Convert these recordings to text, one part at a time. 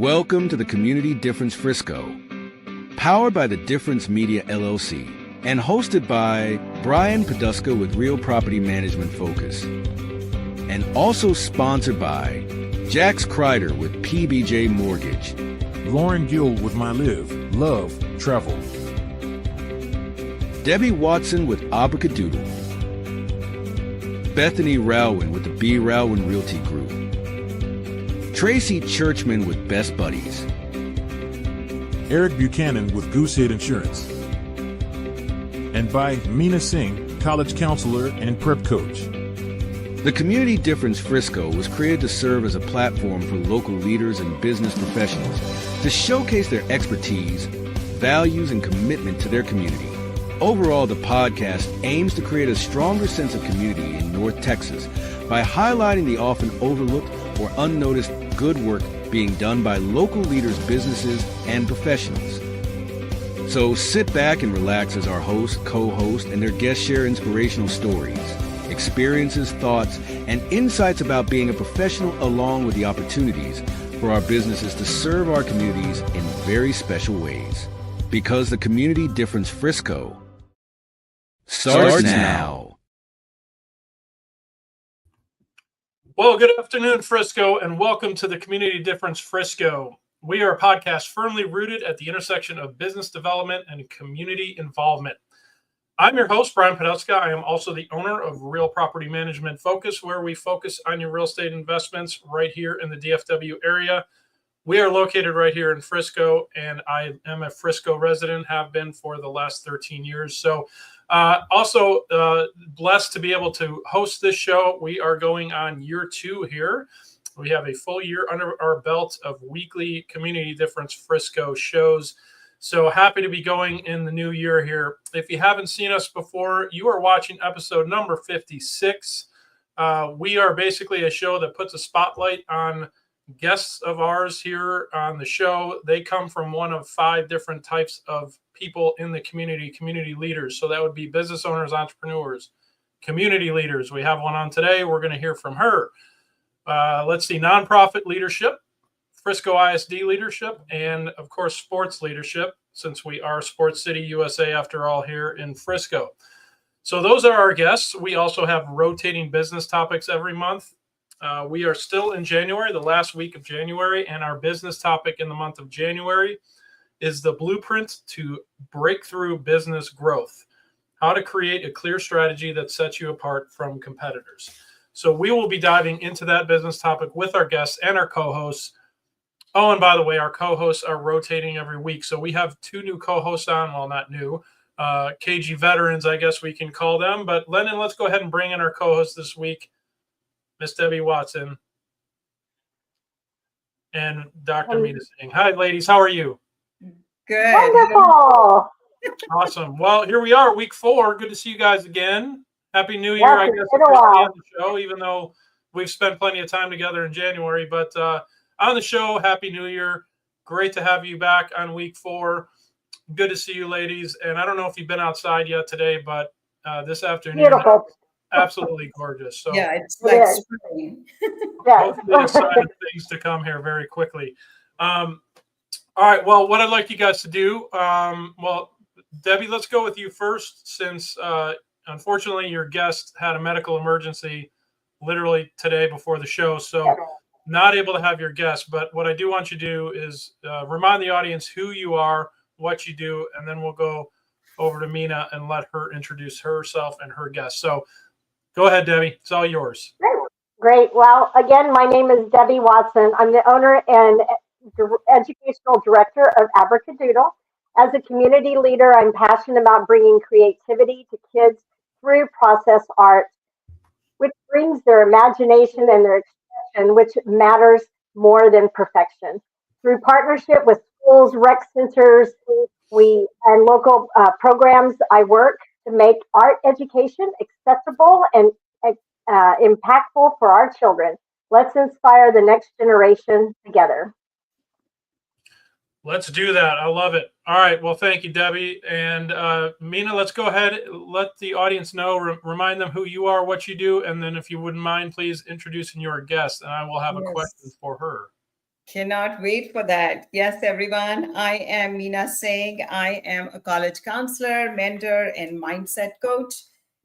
Welcome to the Community Difference Frisco, powered by the Difference Media LLC, and hosted by Brian Poduska with Real Property Management Focus, and also sponsored by Jax Kreider with PBJ Mortgage, Lauren Gill with My Live, Love, Travel, Debbie Watson with Abracadoodle, Bethany Rowan with the B. Rowan Realty Group, Tracy Churchman with Best Buddies, Eric Buchanan with Goosehead Insurance, and by Meena Singh, college counselor and prep coach. The Community Difference Frisco was created to serve as a platform for local leaders and business professionals to showcase their expertise, values, and commitment to their community. Overall, the podcast aims to create a stronger sense of community in North Texas by highlighting the often overlooked or unnoticed good work being done by local leaders, businesses, and professionals. So sit back and relax as our host, co-host, and their guests share inspirational stories, experiences, thoughts, and insights about being a professional, along with the opportunities for our businesses to serve our communities in very special ways. Because the Community Difference Frisco starts now. Well, good afternoon, Frisco, and welcome to the Community Difference Frisco. We are a podcast firmly rooted at the intersection of business development and community involvement. I'm your host, Brian Poduska. I am also the owner of Real Property Management Focus, where we focus on your real estate investments right here in the DFW area. We are located right here in Frisco, and I am a Frisco resident, have been for the last 13 years. So also blessed to be able to host this show. We are going on year 2 here. We have a full year under our belt of weekly Community Difference Frisco shows. So happy to be going in the new year here. If you haven't seen us before, you are watching episode number 56. We are basically a show that puts a spotlight on guests of ours here on the show. They come from one of 5 different types of people in the community leaders. So that would be business owners, entrepreneurs, community leaders. We have one on today. We're going to hear from her. Let's see, nonprofit leadership, Frisco ISD leadership, and of course, sports leadership, since we are Sports City, USA, after all, here in Frisco. So those are our guests. We also have rotating business topics every month. We are still in January, the last week of January, and our business topic in the month of January is the blueprint to breakthrough business growth, how to create a clear strategy that sets you apart from competitors. So we will be diving into that business topic with our guests and our co-hosts. Oh, and by the way, our co-hosts are rotating every week. So we have 2 new co-hosts on, well, not new, KG veterans, I guess we can call them. But Lennon, let's go ahead and bring in our co-host this week, Miss Debbie Watson and Dr. Meena Singh. Hi, ladies. How are you? Good. Wonderful. Awesome. Well, here we are, week 4. Good to see you guys again. Happy New Year, I Yes, guess, it's been a officially while. on the show, even though we've spent plenty of time together in January. But on the show, Happy New Year. Great to have you back on week 4. Good to see you, ladies. And I don't know if you've been outside yet today, but this afternoon, Beautiful. absolutely gorgeous. So Yeah, it's like Yes. spring. Yes. hopefully a sign of things to come here very quickly. All right. Well, what I'd like you guys to do, well, Debbie, let's go with you first, since unfortunately your guest had a medical emergency literally today before the show. So not able to have your guest. But what I do want you to do is remind the audience who you are, what you do, and then we'll go over to Meena and let her introduce herself and her guest. So go ahead, Debbie. It's all yours. Great. Well, again, my name is Debbie Watson. I'm the owner and educational director of Abracadoodle. As a community leader, I'm passionate about bringing creativity to kids through process art, which brings their imagination and their expression, which matters more than perfection. Through partnership with schools, rec centers, and local programs, I work to make art education accessible and impactful for our children. Let's inspire the next generation together. Let's do that. I love it. All right. Well, thank you, Debbie. And Meena, let's go ahead. Let the audience know, remind them who you are, what you do. And then if you wouldn't mind, please introducing your guest. And I will have a question for her. Cannot wait for that. Yes, everyone. I am Meena Singh. I am a college counselor, mentor, and mindset coach,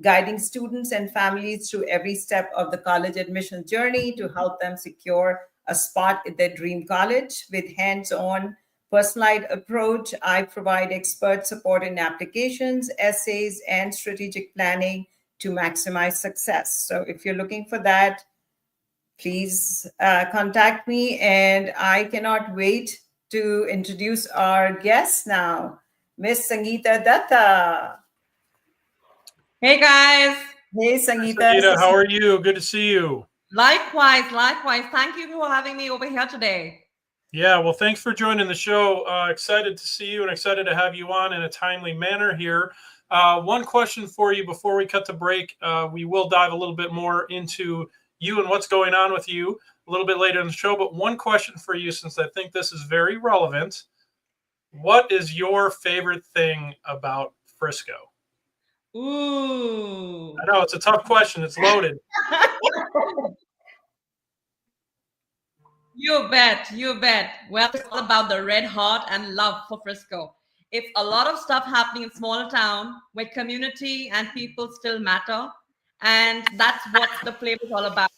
guiding students and families through every step of the college admission journey to help them secure a spot at their dream college. With hands-on, personalized approach, I provide expert support in applications, essays, and strategic planning to maximize success. So if you're looking for that, please contact me. And I cannot wait to introduce our guest now, Miss Sangeeta Datta. Hey guys. Hey, Hi, Sangeeta. Sangeeta, how are you? Good to see you. Likewise. Thank you for having me over here today. Yeah, well, thanks for joining the show. Excited to see you and excited to have you on in a timely manner here. One question for you before we cut to break. We will dive a little bit more into you and what's going on with you a little bit later in the show. But one question for you, since I think this is very relevant. What is your favorite thing about Frisco? Ooh. I know it's a tough question. It's loaded. You bet. Well, it's all about the red heart and love for Frisco. It's a lot of stuff happening in small town where community and people still matter. And that's what the flavor is all about.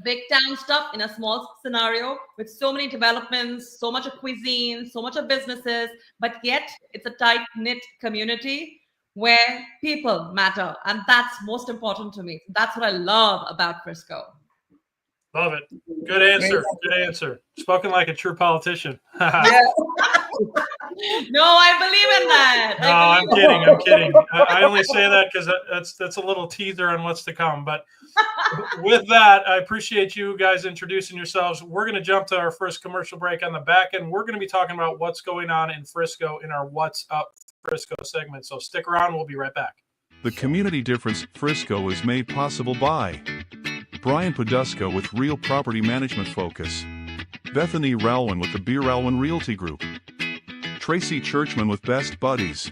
Big town stuff in a small scenario with so many developments, so much of cuisine, so much of businesses, but yet it's a tight-knit community where people matter. And that's most important to me. That's what I love about Frisco. Love it. Good answer. Good answer. Spoken like a true politician. Yeah. No, I believe in that. No, I'm kidding. I only say that because that's a little teaser on what's to come. But with that, I appreciate you guys introducing yourselves. We're going to jump to our first commercial break on the back end. We're going to be talking about what's going on in Frisco in our What's Up Frisco segment. So stick around. We'll be right back. The Community Difference Frisco is made possible by Brian Poduska with Real Property Management Focus, Bethany Ralwin with the Beer Ralwin Realty Group, Tracy Churchman with Best Buddies,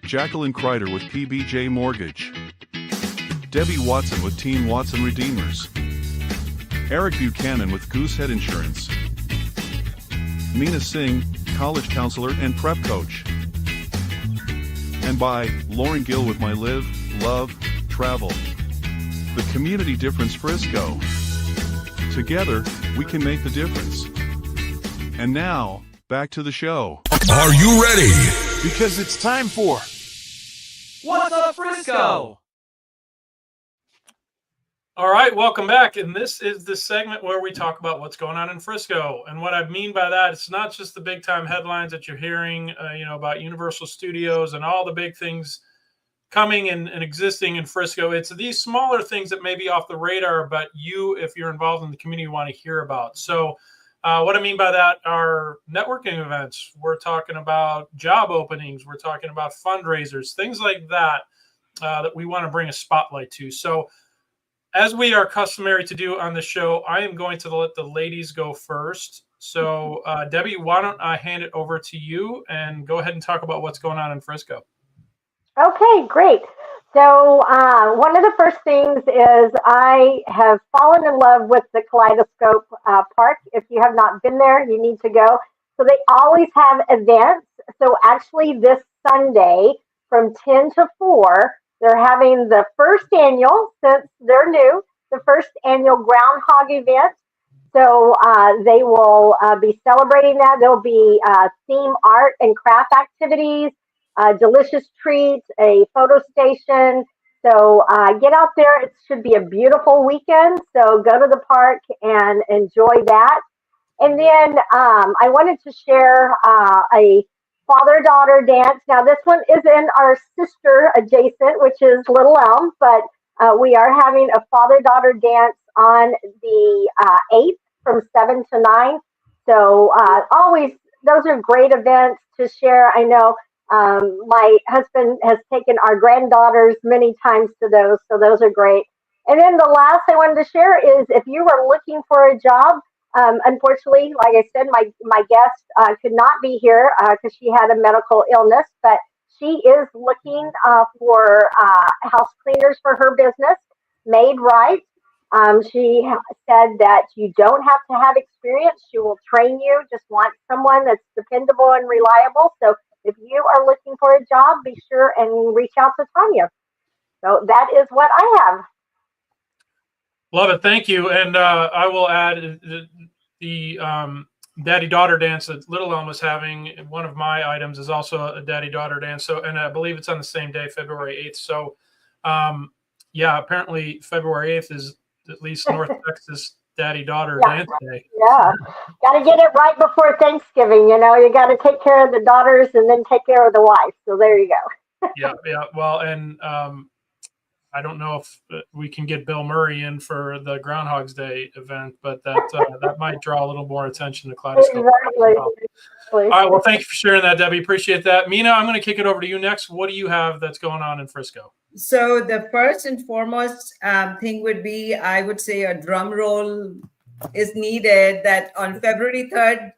Jacqueline Kreider with PBJ Mortgage, Debbie Watson with Team Watson Redeemers, Eric Buchanan with Goosehead Insurance, Meena Singh, College Counselor and Prep Coach, and by Lauren Gill with My Live, Love, Travel. The Community Difference Frisco. Together, we can make the difference. And now, back to the show. Are you ready? Because it's time for What's Up Frisco? All right, welcome back. And this is the segment where we talk about what's going on in Frisco. And what I mean by that, it's not just the big time headlines that you're hearing, about Universal Studios and all the big things coming and existing in Frisco. It's these smaller things that may be off the radar, but you, if you're involved in the community, want to hear about. So what I mean by that are networking events. We're talking about job openings. We're talking about fundraisers, things like that, that we want to bring a spotlight to. So as we are customary to do on the show, I am going to let the ladies go first. So Debbie, why don't I hand it over to you and go ahead and talk about what's going on in Frisco. Okay, great. So one of the first things is I have fallen in love with the Kaleidoscope Park. If you have not been there, you need to go. So they always have events. So actually this Sunday from 10 to 4, they're having the first annual, since they're new, the first annual groundhog event. So they will be celebrating that. There'll be theme art and craft activities, delicious treats, a photo station. So get out there. It should be a beautiful weekend. So go to the park and enjoy that. And then I wanted to share a father-daughter dance. Now this one is in our sister adjacent, which is Little Elm, but we are having a father-daughter dance on the 8th from 7 to 9. So always, those are great events to share. I know my husband has taken our granddaughters many times to those, so those are great. And then the last I wanted to share is if you were looking for a job, unfortunately, like I said, my guest could not be here because she had a medical illness, but she is looking for house cleaners for her business, Made Right. She said that you don't have to have experience. She will train you. Just want someone that's dependable and reliable. So if you are looking for a job, be sure and reach out to Tanya. So that is what I have. Love it. Thank you. And I will add the daddy-daughter dance that Little Elm is having. One of my items is also a daddy-daughter dance. So, and I believe it's on the same day, February 8th. So, yeah, apparently February 8th is at least North Texas daddy-daughter dance day. Yeah. Got to get it right before Thanksgiving. You know, you got to take care of the daughters and then take care of the wife. So there you go. Yeah. Well, and I don't know if we can get Bill Murray in for the Groundhog's Day event, but that might draw a little more attention to Kaleidoscope. Exactly. All right. Well, thank you for sharing that, Debbie. Appreciate that. Meena, I'm going to kick it over to you next. What do you have that's going on in Frisco? So the first and foremost thing would be, I would say a drum roll is needed, that on February 3rd,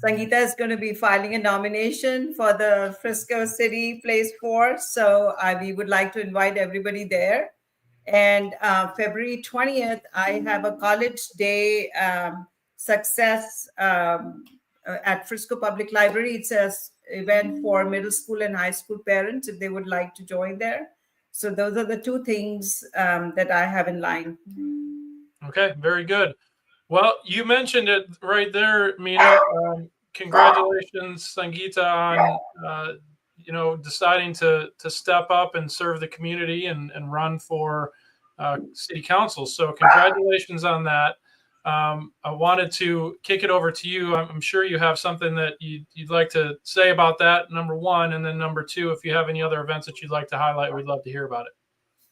Sangeeta is going to be filing a nomination for the Frisco City Place 4. So we would like to invite everybody there. And February 20th, I have a college day success at Frisco Public Library. It's an event for middle school and high school parents if they would like to join there. So those are the two things that I have in line. Okay, very good. Well, you mentioned it right there, Meena. Congratulations, Sangeeta, on deciding to step up and serve the community and run for city council. So congratulations on that. I wanted to kick it over to you. I'm sure you have something that you'd like to say about that, number one. And then number two, if you have any other events that you'd like to highlight, we'd love to hear about it.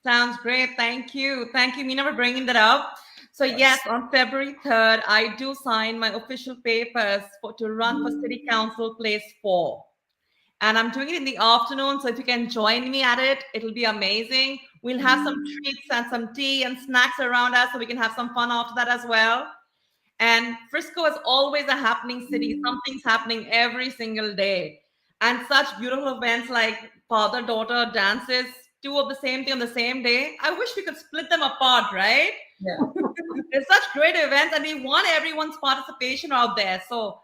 Sounds great. Thank you. Thank you, Meena, for bringing that up. So yes, on February 3rd, I do sign my official papers to run for City Council Place 4. And I'm doing it in the afternoon. So if you can join me at it, it'll be amazing. We'll have some treats and some tea and snacks around us so we can have some fun after that as well. And Frisco is always a happening city. Something's happening every single day. And such beautiful events like father-daughter dances, two of the same thing on the same day. I wish we could split them apart, right? Yeah. There's such great events and we want everyone's participation out there. So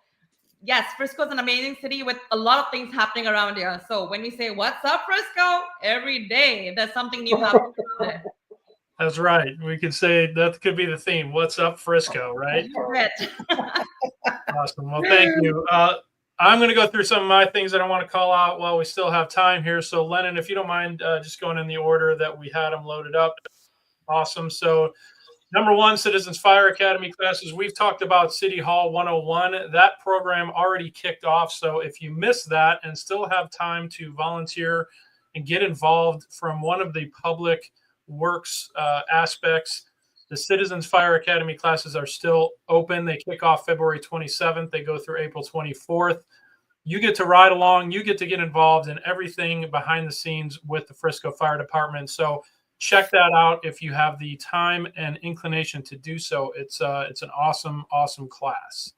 yes, Frisco is an amazing city with a lot of things happening around here. So when we say, what's up, Frisco? Every day there's something new happening there. That's right. We could say that could be the theme. What's up, Frisco, right? Awesome. Well, thank you. I'm going to go through some of my things that I want to call out while we still have time here. So Lennon, if you don't mind just going in the order that we had them loaded up. Awesome. So number one, Citizens Fire Academy classes. We've talked about City Hall 101. That program already kicked off. So if you missed that and still have time to volunteer and get involved from one of the public works aspects, the Citizens Fire Academy classes are still open. They kick off February 27th. They go through April 24th. You get to ride along. You get to get involved in everything behind the scenes with the Frisco Fire Department. So check that out if you have the time and inclination to do so. It's an awesome, awesome class.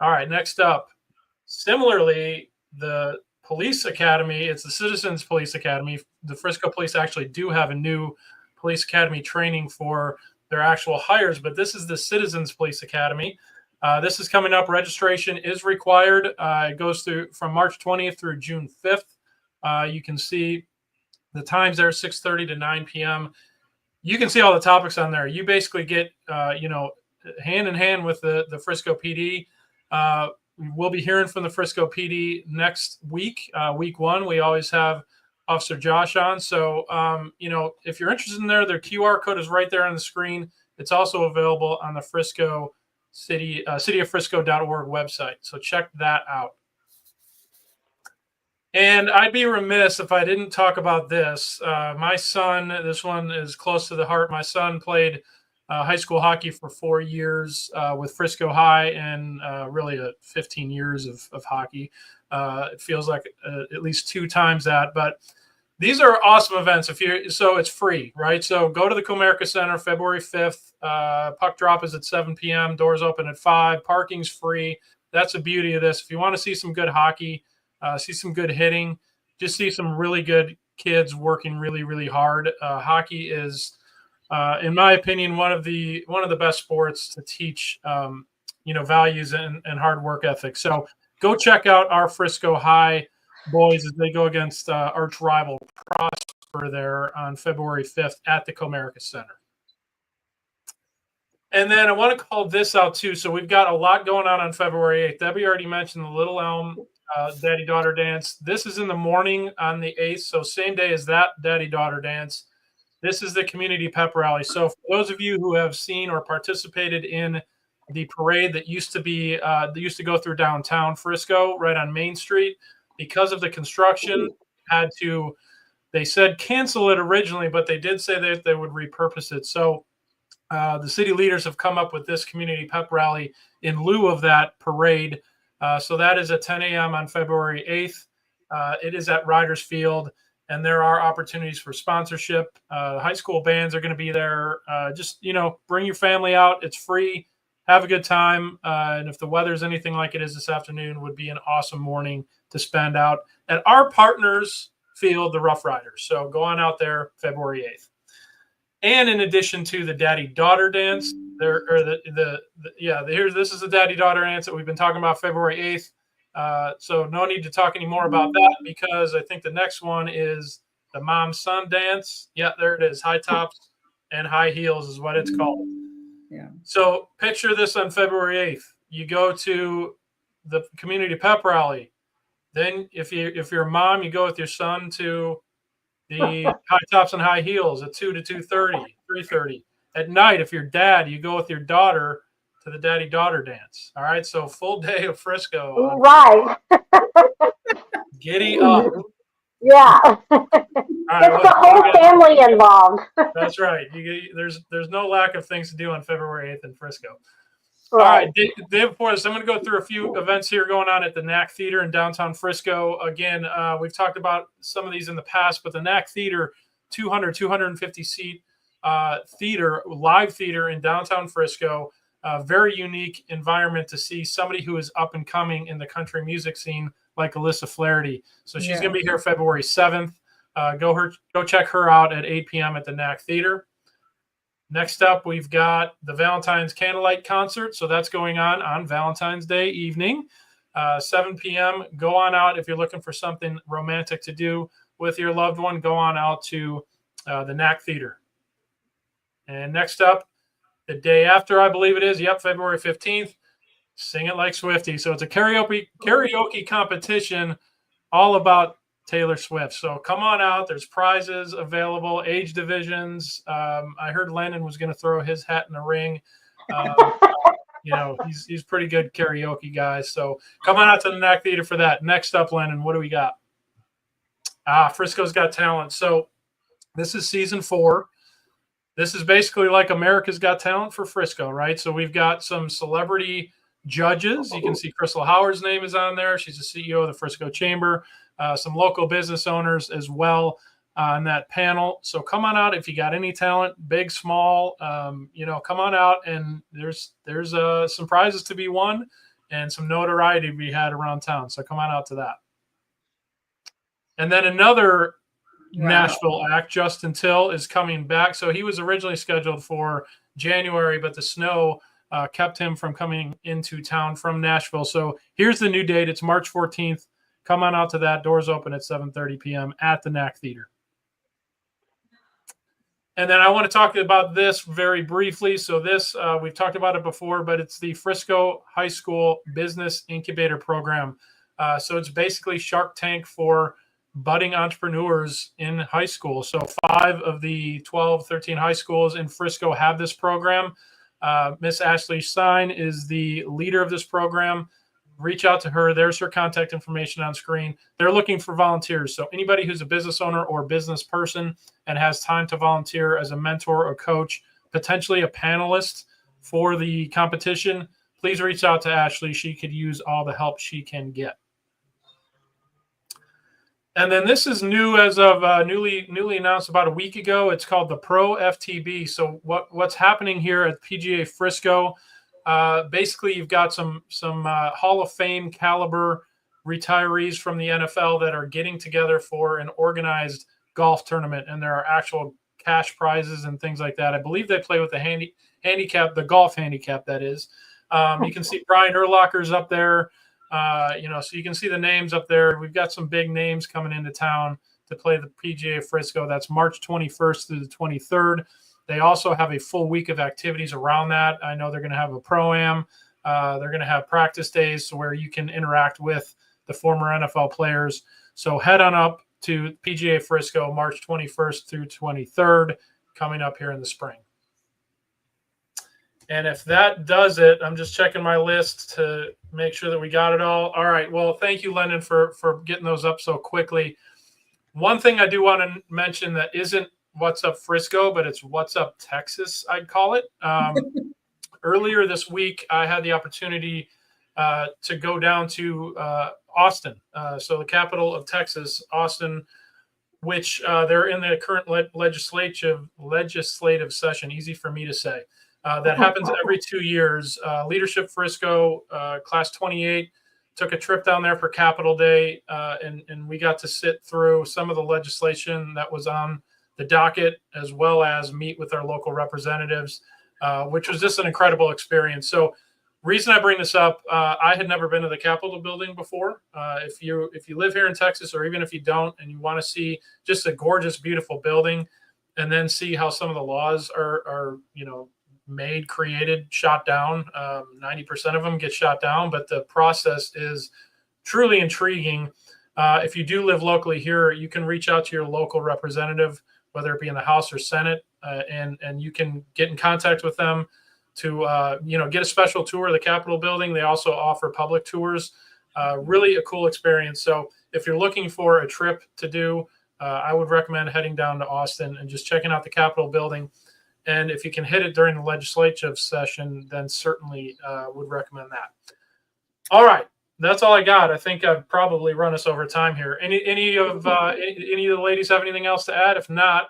All right, next up. Similarly, the Police Academy, it's the Citizens Police Academy. The Frisco Police actually do have a new Police Academy training for their actual hires, but this is the Citizens Police Academy. This is coming up. Registration is required. It goes through from March 20th through June 5th. You can see the times there, 6:30 to 9 p.m. You can see all the topics on there. You basically get, hand in hand with the Frisco PD. We'll be hearing from the Frisco PD next week. Week one, we always have Officer Josh on. So, if you're interested in there, their QR code is right there on the screen. It's also available on the Frisco City, cityofFrisco.org website. So check that out. And I'd be remiss if I didn't talk about this. My son, this one is close to the heart. My son played high school hockey for 4 years with Frisco High and really 15 years of hockey. It feels like at least 2 times that. But these are awesome events. So it's free, right? So go to the Comerica Center February 5th. Puck drop is at 7 p.m. Doors open at 5. Parking's free. That's the beauty of this. If you want to see some good hockey, see some good hitting, just see some really good kids working really, really hard. Hockey is in my opinion, one of the best sports to teach, values and hard work ethic. So go check out our Frisco High boys as they go against arch rival Prosper there on February 5th at the Comerica Center. And then I want to call this out too. So we've got a lot going on February 8th. Debbie already mentioned the Little Elm Daddy-Daughter Dance. This is in the morning on the 8th. So same day as that Daddy-Daughter Dance. This is the community pep rally. So for those of you who have seen or participated in the parade that used to go through downtown Frisco, right on Main Street, because of the construction, they said cancel it originally, but they did say that they would repurpose it. So the city leaders have come up with this community pep rally in lieu of that parade. So that is at 10 a.m. on February 8th. It is at Riders Field, and there are opportunities for sponsorship. High school bands are going to be there. Just, bring your family out. It's free. Have a good time. And if the weather's anything like it is this afternoon, would be an awesome morning to spend out at our partners field, the Rough Riders. So go on out there February 8th. And in addition to the daddy-daughter dance, this is the daddy-daughter dance that we've been talking about February 8th. So no need to talk any more about that, because I think the next one is the mom-son dance. Yeah, there it is. High tops and high heels is what it's called. Yeah. So picture this on February 8th. You go to the community pep rally. Then if you're a mom, you go with your son to the high tops and high heels at 2 to 2:30, 3:30. At night, if you're dad, you go with your daughter to the daddy-daughter dance. All right, so full day of Frisco. Right. Giddy up. Yeah. Right, it's the whole family involved. That's right. There's no lack of things to do on February 8th in Frisco. Right. All right, day before this, I'm going to go through a few events here going on at the Knack Theater in downtown Frisco. Again, we've talked about some of these in the past, but the Knack Theater, 250 seat theater, live theater in downtown Frisco. Very unique environment to see somebody who is up and coming in the country music scene like Alyssa Flaherty. So she's going to be here February 7th. Go check her out at 8 p.m. at the Knack Theater. Next up, we've got the Valentine's Candlelight Concert. So that's going on Valentine's Day evening, 7 p.m. Go on out if you're looking for something romantic to do with your loved one. Go on out to the Knack Theater. And next up, the day after, I believe it is, February 15th, Sing It Like Swiftie. So it's a karaoke competition all about Taylor Swift. So come on out. There's prizes available, age divisions. I heard Lennon was going to throw his hat in the ring. He's pretty good karaoke guy. So come on out to the Knack Theater for that. Next up, Lennon, what do we got? Frisco's Got Talent. So this is season 4. This is basically like America's Got Talent for Frisco, right? So we've got some celebrity judges. You can see Crystal Howard's name is on there. She's the CEO of the Frisco Chamber. Some local business owners as well on that panel. So come on out if you got any talent, big, small. Come on out, and there's some prizes to be won and some notoriety to be had around town. So come on out to that. And then another Nashville act, Justin Till, is coming back. So he was originally scheduled for January, but the snow kept him from coming into town from Nashville. So here's the new date. It's March 14th. Come on out to that. Doors open at 7:30 p.m. at the Knack Theater. And then I want to talk about this very briefly. So this, we've talked about it before, but it's the Frisco High School Business Incubator Program. So it's basically Shark Tank for budding entrepreneurs in high school. So 5 of the 12, 13 high schools in Frisco have this program. Miss Ashley Stein is the leader of this program. Reach out to her. There's her contact information on screen. They're looking for volunteers. So anybody who's a business owner or business person and has time to volunteer as a mentor or coach, potentially a panelist for the competition, please reach out to Ashley. She could use all the help she can get. And then this is new as of newly announced about a week ago. It's called the Pro FTB. So what's happening here at PGA Frisco? Basically, you've got some Hall of Fame caliber retirees from the NFL that are getting together for an organized golf tournament, and there are actual cash prizes and things like that. I believe they play with the handicap, the golf handicap, that is. You can see Brian Urlacher's up there, so you can see the names up there. We've got some big names coming into town to play the PGA Frisco. That's March 21st through the 23rd. They also have a full week of activities around that. I know they're going to have a pro-am. They're going to have practice days where you can interact with the former NFL players. So head on up to PGA Frisco, March 21st through 23rd, coming up here in the spring. And if that does it, I'm just checking my list to make sure that we got it all. All right. Well, thank you, Lennon, for getting those up so quickly. One thing I do want to mention that isn't What's Up Frisco, but it's What's Up Texas, I'd call it. Earlier this week, I had the opportunity to go down to Austin, so the capital of Texas, Austin, which they're in the current legislative session, easy for me to say. That happens every 2 years. Leadership Frisco, Class 28, took a trip down there for Capitol Day, and we got to sit through some of the legislation that was on the docket, as well as meet with our local representatives, which was just an incredible experience. So reason I bring this up, I had never been to the Capitol building before. If you live here in Texas, or even if you don't, and you want to see just a gorgeous, beautiful building, and then see how some of the laws are made, created, shot down. 90% of them get shot down, but the process is truly intriguing. If you do live locally here, you can reach out to your local representative, whether it be in the House or Senate, and you can get in contact with them to get a special tour of the Capitol building. They also offer public tours. Really a cool experience. So if you're looking for a trip to do, I would recommend heading down to Austin and just checking out the Capitol building. And if you can hit it during the legislative session, then certainly would recommend that. All right. That's all I got. I think I've probably run us over time here. Any of the ladies have anything else to add? If not,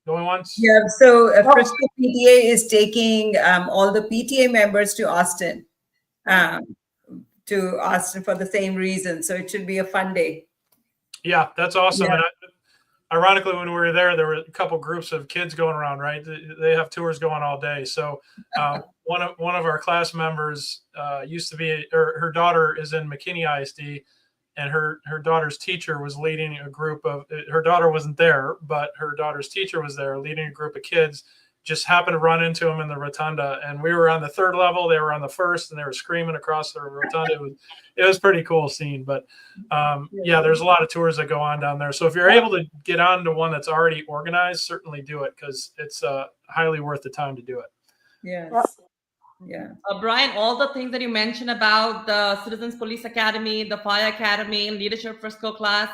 going once. Yeah. So Frisco PTA is taking all the PTA members to Austin for the same reason. So it should be a fun day. Yeah, that's awesome. Yeah. And ironically, when we were there were a couple groups of kids going around, right? They have tours going all day. So one of our class members used to be, or her daughter is in McKinney ISD, and her daughter's teacher was leading a group of, her daughter wasn't there, but her daughter's teacher was there leading a group of kids. Just happened to run into them in the rotunda, and we were on the third level. They were on the first, and they were screaming across the rotunda. It was pretty cool scene. But there's a lot of tours that go on down there. So if you're able to get on to one that's already organized, certainly do it, because it's highly worth the time to do it. Yes. Yeah. Brian, all the things that you mentioned about the Citizens Police Academy, the Fire Academy, Leadership Frisco class,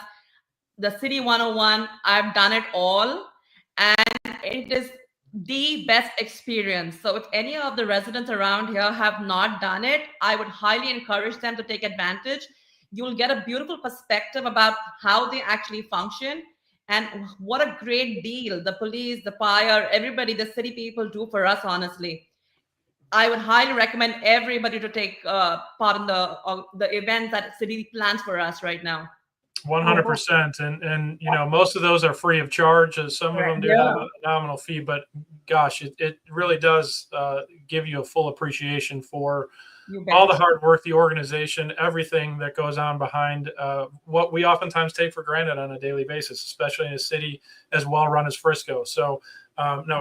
the City 101, I've done it all, and it is the best experience. So if any of the residents around here have not done it, I would highly encourage them to take advantage. You'll get a beautiful perspective about how they actually function, and what a great deal the police, the fire, everybody, the city people do for us, honestly. I would highly recommend everybody to take part in the events that city plans for us right now. 100%. And most of those are free of charge. Some of them do have a nominal fee, but gosh, it really does give you a full appreciation for all the hard work, the organization, everything that goes on behind what we oftentimes take for granted on a daily basis, especially in a city as well run as Frisco. So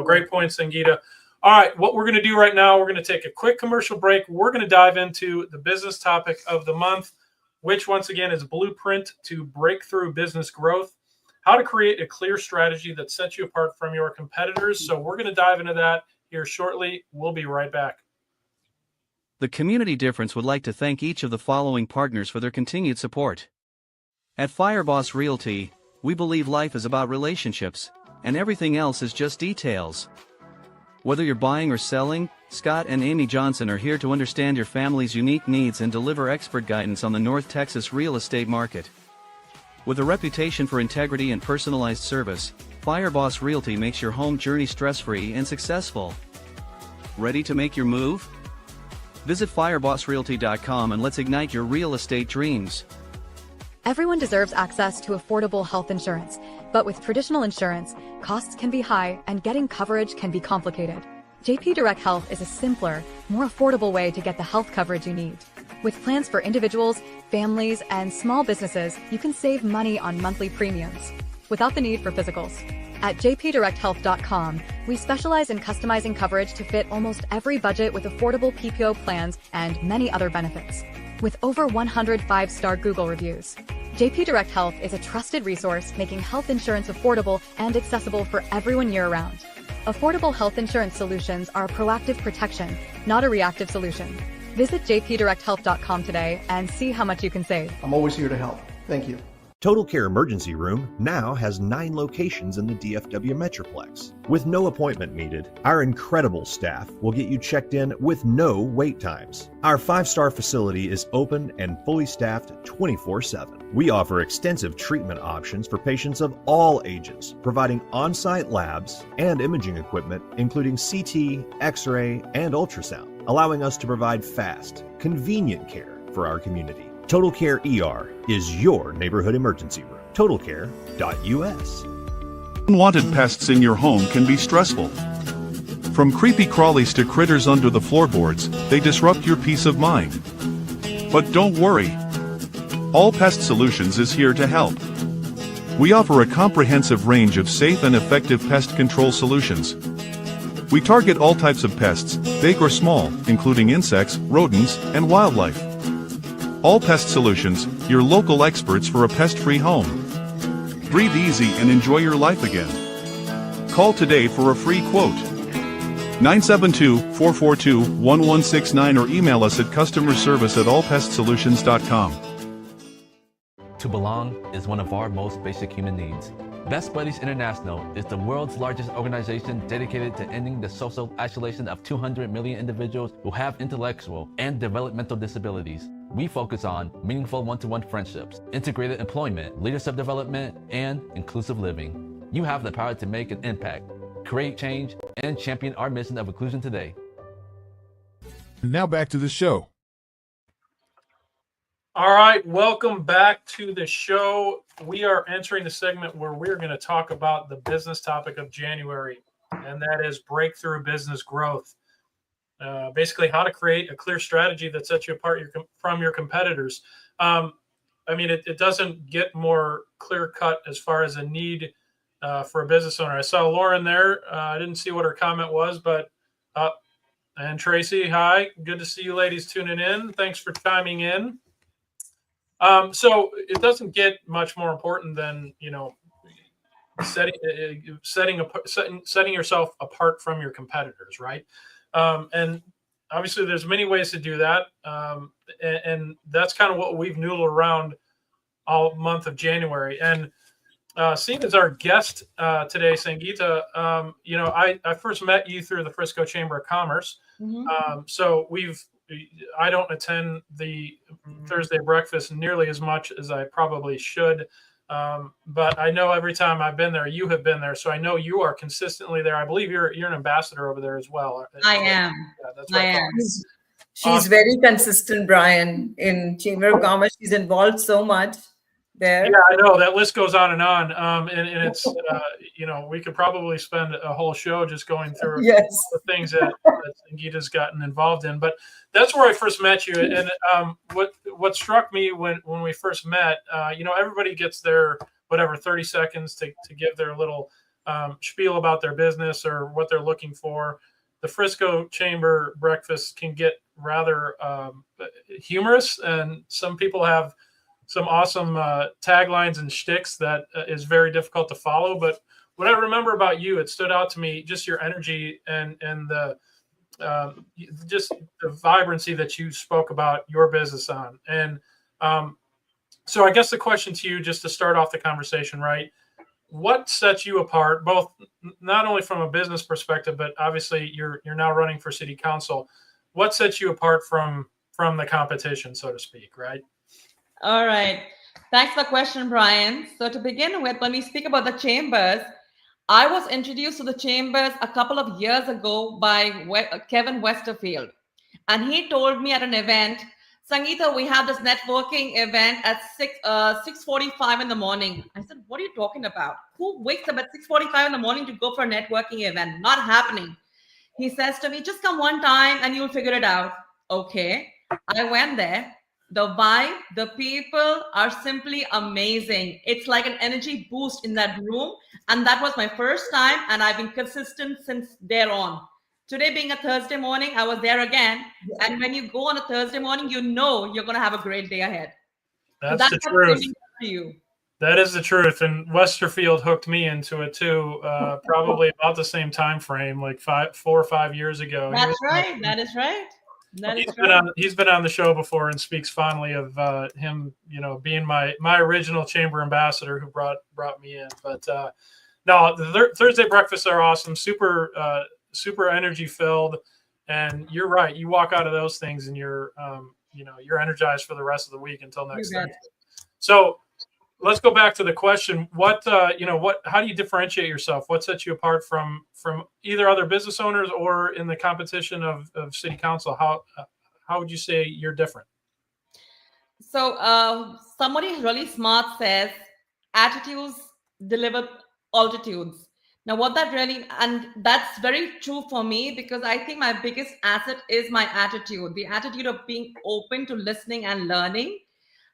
great point, Sangeeta. All right, what we're going to do right now, we're going to take a quick commercial break. We're going to dive into the business topic of the month, which once again is Blueprint to Breakthrough Business Growth, how to create a clear strategy that sets you apart from your competitors. So we're going to dive into that here shortly. We'll be right back. The Community Difference would like to thank each of the following partners for their continued support. At Fireboss Realty, we believe life is about relationships, and everything else is just details. Whether you're buying or selling, Scott and Amy Johnson are here to understand your family's unique needs and deliver expert guidance on the North Texas real estate market. With a reputation for integrity and personalized service, Fireboss Realty makes your home journey stress-free and successful. Ready to make your move? Visit firebossrealty.com and let's ignite your real estate dreams. Everyone deserves access to affordable health insurance. But with traditional insurance, costs can be high and getting coverage can be complicated. JP Direct Health is a simpler, more affordable way to get the health coverage you need. With plans for individuals, families, and small businesses, you can save money on monthly premiums without the need for physicals. At jpdirecthealth.com, we specialize in customizing coverage to fit almost every budget with affordable PPO plans and many other benefits. With over 100 5-star Google reviews, JP Direct Health is a trusted resource making health insurance affordable and accessible for everyone year-round. Affordable health insurance solutions are proactive protection, not a reactive solution. Visit jpdirecthealth.com today and see how much you can save. I'm always here to help. Thank you. Total Care Emergency Room now has 9 locations in the DFW Metroplex. With no appointment needed, our incredible staff will get you checked in with no wait times. Our 5-star facility is open and fully staffed 24/7. We offer extensive treatment options for patients of all ages, providing on-site labs and imaging equipment, including CT, X-ray, and ultrasound, allowing us to provide fast, convenient care for our community. Total Care ER is your neighborhood emergency room. TotalCare.us. Unwanted pests in your home can be stressful. From creepy crawlies to critters under the floorboards, they disrupt your peace of mind. But don't worry. All Pest Solutions is here to help. We offer a comprehensive range of safe and effective pest control solutions. We target all types of pests, big or small, including insects, rodents, and wildlife. All Pest Solutions, your local experts for a pest-free home. Breathe easy and enjoy your life again. Call today for a free quote. 972-442-1169 or email us at customerservice@allpestsolutions.com. To belong is one of our most basic human needs. Best Buddies International is the world's largest organization dedicated to ending the social isolation of 200 million individuals who have intellectual and developmental disabilities. We focus on meaningful one-to-one friendships, integrated employment, leadership development, and inclusive living. You have the power to make an impact, create change, and champion our mission of inclusion today. Now back to the show. All right, welcome back to the show. We are entering the segment where we're going to talk about the business topic of January, and that is breakthrough business growth. Basically, how to create a clear strategy that sets you apart from your competitors. I mean, it doesn't get more clear-cut as far as a need for a business owner. I saw Lauren there. I didn't see what her comment was, but and Tracy, hi. Good to see you ladies tuning in. Thanks for chiming in. So it doesn't get much more important than, you know, setting yourself apart from your competitors, right? And obviously there's many ways to do that. And that's kind of what we've noodled around all month of January. And Singh is our guest today, Sangeeta. You know, I first met you through the Frisco Chamber of Commerce. Mm-hmm. So I don't attend the Thursday breakfast nearly as much as I probably should. But I know every time I've been there, you have been there. So I know you are consistently there. I believe you're an ambassador over there as well. I am. Yeah, that's what I am. She's very consistent, Brian, in Chamber of Commerce. She's involved so much there. Yeah, I know that list goes on. And it's, you know, we could probably spend a whole show just going through the things that Sangeeta's gotten involved in. But that's where I first met you. And what struck me when we first met, you know, everybody gets their, 30 seconds to give their little spiel about their business or what they're looking for. The Frisco Chamber breakfast can get rather humorous, and some people have some awesome taglines and shticks that is very difficult to follow. But what I remember about you, it stood out to me, just your energy and the just the vibrancy that you spoke about your business on. And so I guess the question to you, just to start off the conversation, right? What sets you apart, both not only from a business perspective, but obviously you're now running for city council. What sets you apart from the competition, so to speak, right? All right. Thanks for the question, Brian. So to begin with, when we speak about the chambers, I was introduced to the chambers a couple of years ago by Kevin Westerfield. And he told me at an event Sangeeta, we have this networking event at 6:45 in the morning. I said, what are you talking about? Who wakes up at 6:45 in the morning to go for a networking event? Not happening. He says to me, just come one time and you'll figure it out. Okay. I went there. The vibe, the people are simply amazing. It's like an energy boost in that room. And that was my first time. And I've been consistent since there on. Today being a Thursday morning, I was there again. And when you go on a Thursday morning, you know you're going to have a great day ahead. That's the truth. To you. That is the truth. And Westerfield hooked me into it too, probably about the same time frame, like 4 or 5 years ago. That's right. That is right. He's been on the show before and speaks fondly of him, being my original chamber ambassador who brought me in. But no, the Thursday breakfasts are awesome, super energy filled, and you're right. You walk out of those things and you're energized for the rest of the week until next Thursday. So let's go back to the question. How do you differentiate yourself? What sets you apart from either other business owners or in the competition of city council? How would you say you're different? So somebody really smart says attitudes deliver altitudes. Now, what that really, and that's very true for me, because I think my biggest asset is my attitude, the attitude of being open to listening and learning,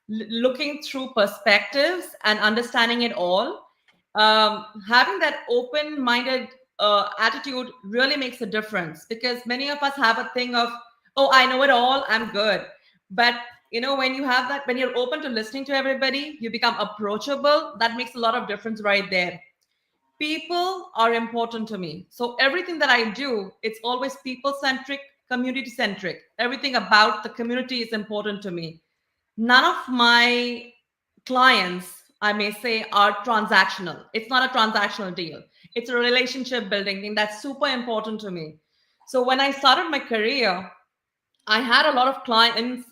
looking through perspectives and understanding it all. Having that open-minded attitude really makes a difference, because many of us have a thing of, oh, I know it all, I'm good. But when you have that, when you're open to listening to everybody, you become approachable. That makes a lot of difference right there. People are important to me. So everything that I do, it's always people-centric, community-centric. Everything about the community is important to me. None of my clients, I may say, are transactional. It's not a transactional deal. It's a relationship building thing that's super important to me. So when I started my career, I had a lot of clients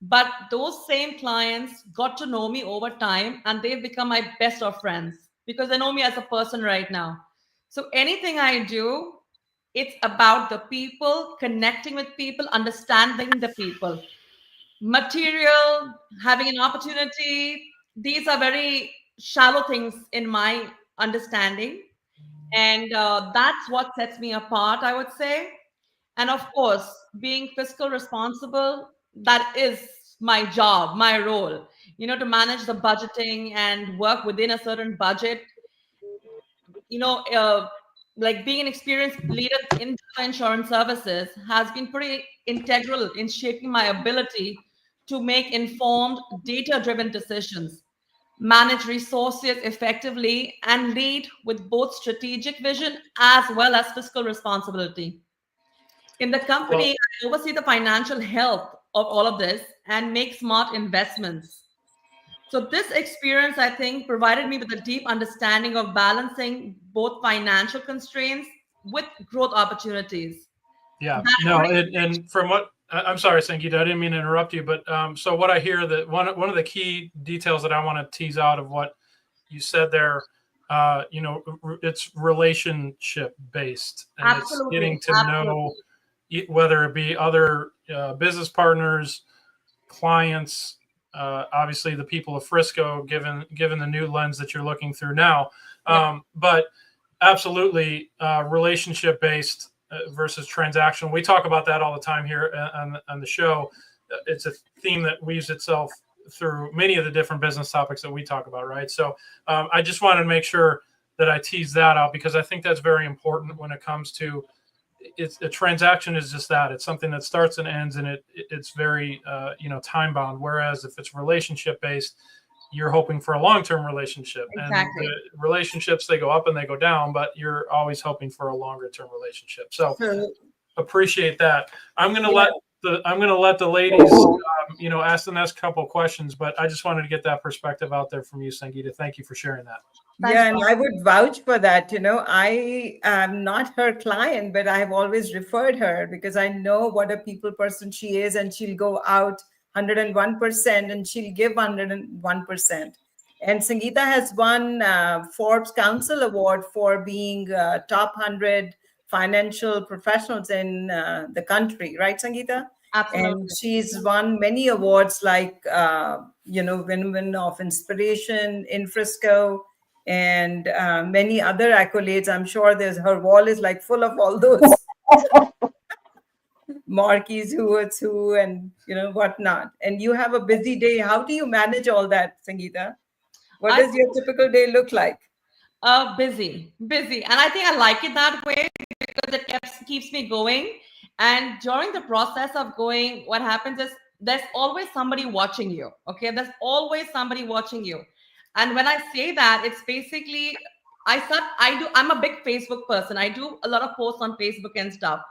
but those same clients got to know me over time, and they've become my best of friends because they know me as a person right now. So anything I do, it's about the people, connecting with people, understanding the people. Material, having an opportunity, these are very shallow things in my understanding. And that's what sets me apart, I would say. And of course, being fiscal responsible, that is my job, my role, to manage the budgeting and work within a certain budget. Like being an experienced leader in insurance services has been pretty integral in shaping my ability to make informed, data-driven decisions, manage resources effectively, and lead with both strategic vision as well as fiscal responsibility. In the company, I oversee the financial health of all of this and make smart investments. So this experience, I think, provided me with a deep understanding of balancing both financial constraints with growth opportunities. Yeah, and from what I'm sorry, Sangeeta, I didn't mean to interrupt you, but so what I hear, that one of the key details that I want to tease out of what you said there, it's relationship based, and Absolutely. it's getting to know, whether it be other business partners, clients, obviously the people of Frisco, given the new lens that you're looking through now, but absolutely relationship based versus transactional. We talk about that all the time here on the show. It's a theme that weaves itself through many of the different business topics that we talk about, right? So I just wanted to make sure that I tease that out, because I think that's very important when it comes to a transaction. Is just that it's something that starts and ends, and it's very time bound. Whereas if it's relationship based, you're hoping for a long-term relationship. Exactly. And the relationships, they go up and they go down, but you're always hoping for a longer term relationship. So appreciate that. I'm going to let the ladies ask the next couple of questions, but I just wanted to get that perspective out there from you, Sangeeta. Thank you for sharing that. Yeah, and I would vouch for that. I am not her client, but I have always referred her because I know what a people person she is, and she'll go out 101% and she'll give 101%. And Sangeeta has won Forbes Council Award for being top 100 financial professionals in the country, right, Sangeeta? Absolutely. And she's won many awards like, Women of Inspiration in Frisco and many other accolades. I'm sure her wall is like full of all those marquees, who, and whatnot. And you have a busy day. How do you manage all that, Sangeeta? What does your typical day look like? Busy, and I think I like it that way because it keeps me going. And during the process of going, what happens is there's always somebody watching you. Okay, there's always somebody watching you. And when I say that, it's basically I'm a big Facebook person. I do a lot of posts on Facebook and stuff.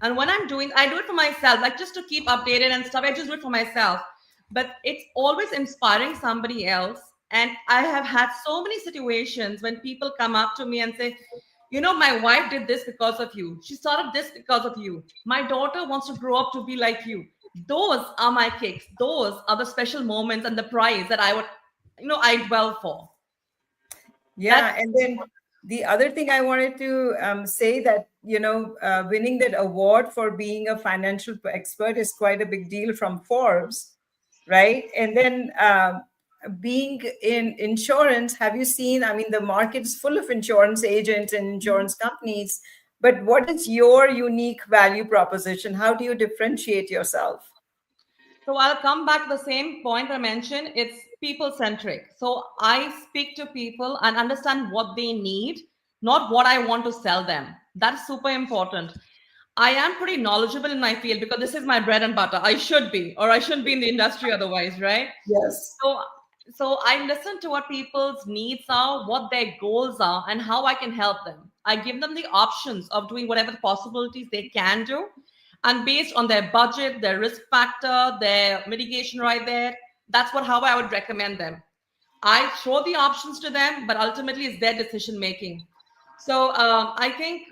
And when I do it for myself, like just to keep updated and stuff. I just do it for myself. But it's always inspiring somebody else. And I have had so many situations when people come up to me and say, my wife did this because of you. She started this because of you. My daughter wants to grow up to be like you. Those are my kicks. Those are the special moments and the prize that I dwell for. Yeah. And then the other thing I wanted to say that, winning that award for being a financial expert is quite a big deal from Forbes, right? And then being in insurance, have you seen, the market is full of insurance agents and insurance companies, but what is your unique value proposition? How do you differentiate yourself? So I'll come back to the same point I mentioned. It's people-centric. So I speak to people and understand what they need, not what I want to sell them. That's super important. I am pretty knowledgeable in my field because this is my bread and butter. I should be, or I shouldn't be in the industry otherwise, right? Yes. So I listen to what people's needs are, what their goals are, and how I can help them. I give them the options of doing whatever possibilities they can do. And based on their budget, their risk factor, their mitigation right there, that's how I would recommend them. I show the options to them, but ultimately it's their decision making. So I think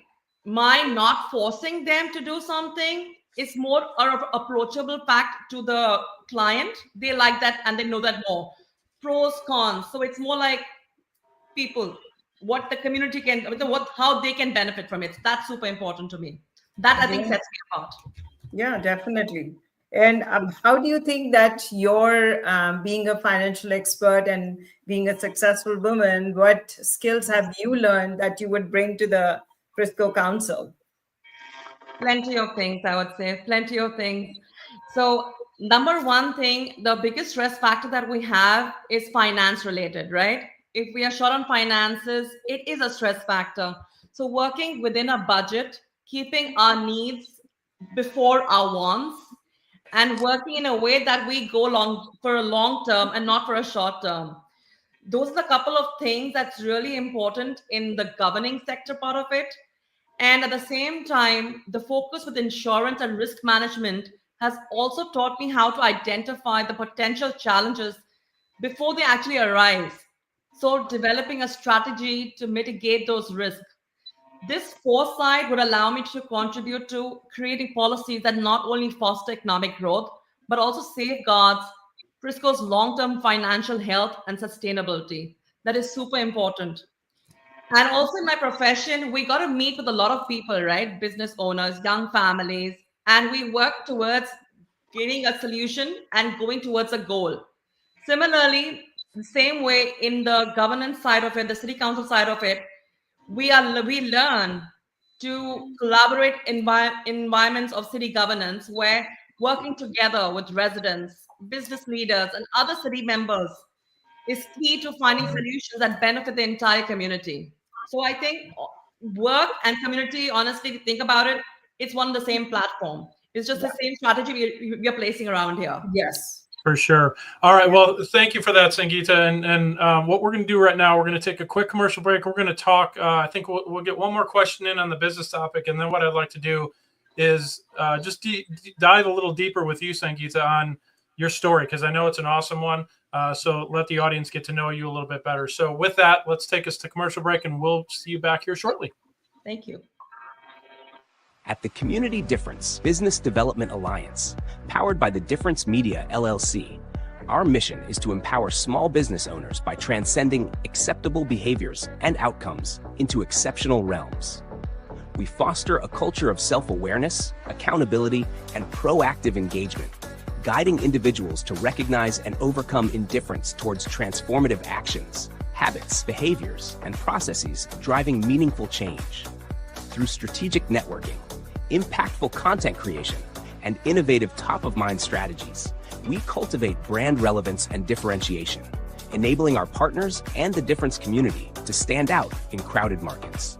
my not forcing them to do something is more of an approachable fact to the client. They like that and they know that more. Pros, cons. So it's more like people, what the community can, how they can benefit from it. That's super important to me. That I think sets me apart. Yeah, definitely. And how do you think that your being a financial expert and being a successful woman, what skills have you learned that you would bring to the Frisco Council? Plenty of things, I would say. Plenty of things. So number one thing, the biggest stress factor that we have is finance related, right? If we are short on finances, it is a stress factor. So working within a budget, keeping our needs before our wants, and working in a way that we go for a long term and not for a short term. Those are a couple of things that's really important in the governing sector part of it. And at the same time, the focus with insurance and risk management has also taught me how to identify the potential challenges before they actually arise. So developing a strategy to mitigate those risks. This foresight would allow me to contribute to creating policies that not only foster economic growth, but also safeguards Frisco's long-term financial health and sustainability. That is super important. And also in my profession, we got to meet with a lot of people, right? Business owners, young families, and we work towards getting a solution and going towards a goal. Similarly, the same way in the governance side of it, the city council side of it, we learn to collaborate environments of city governance where working together with residents, business leaders, and other city members is key to finding solutions that benefit the entire community. So I think work and community, honestly, if you think about it, it's one and the same platform. It's just the same strategy we are placing around here. Yes. For sure. All right. Well, thank you for that, Sangeeta. And what we're going to do right now, we're going to take a quick commercial break. We're going to talk. I think we'll get one more question in on the business topic. And then what I'd like to do is just dive a little deeper with you, Sangeeta, on your story, because I know it's an awesome one. So let the audience get to know you a little bit better. So with that, let's take us to commercial break and we'll see you back here shortly. Thank you. At the Community Difference Business Development Alliance, powered by the Difference Media LLC, our mission is to empower small business owners by transcending acceptable behaviors and outcomes into exceptional realms. We foster a culture of self-awareness, accountability, and proactive engagement, guiding individuals to recognize and overcome indifference towards transformative actions, habits, behaviors, and processes driving meaningful change. Through strategic networking, impactful content creation, and innovative top-of-mind strategies, we cultivate brand relevance and differentiation, enabling our partners and the difference community to stand out in crowded markets.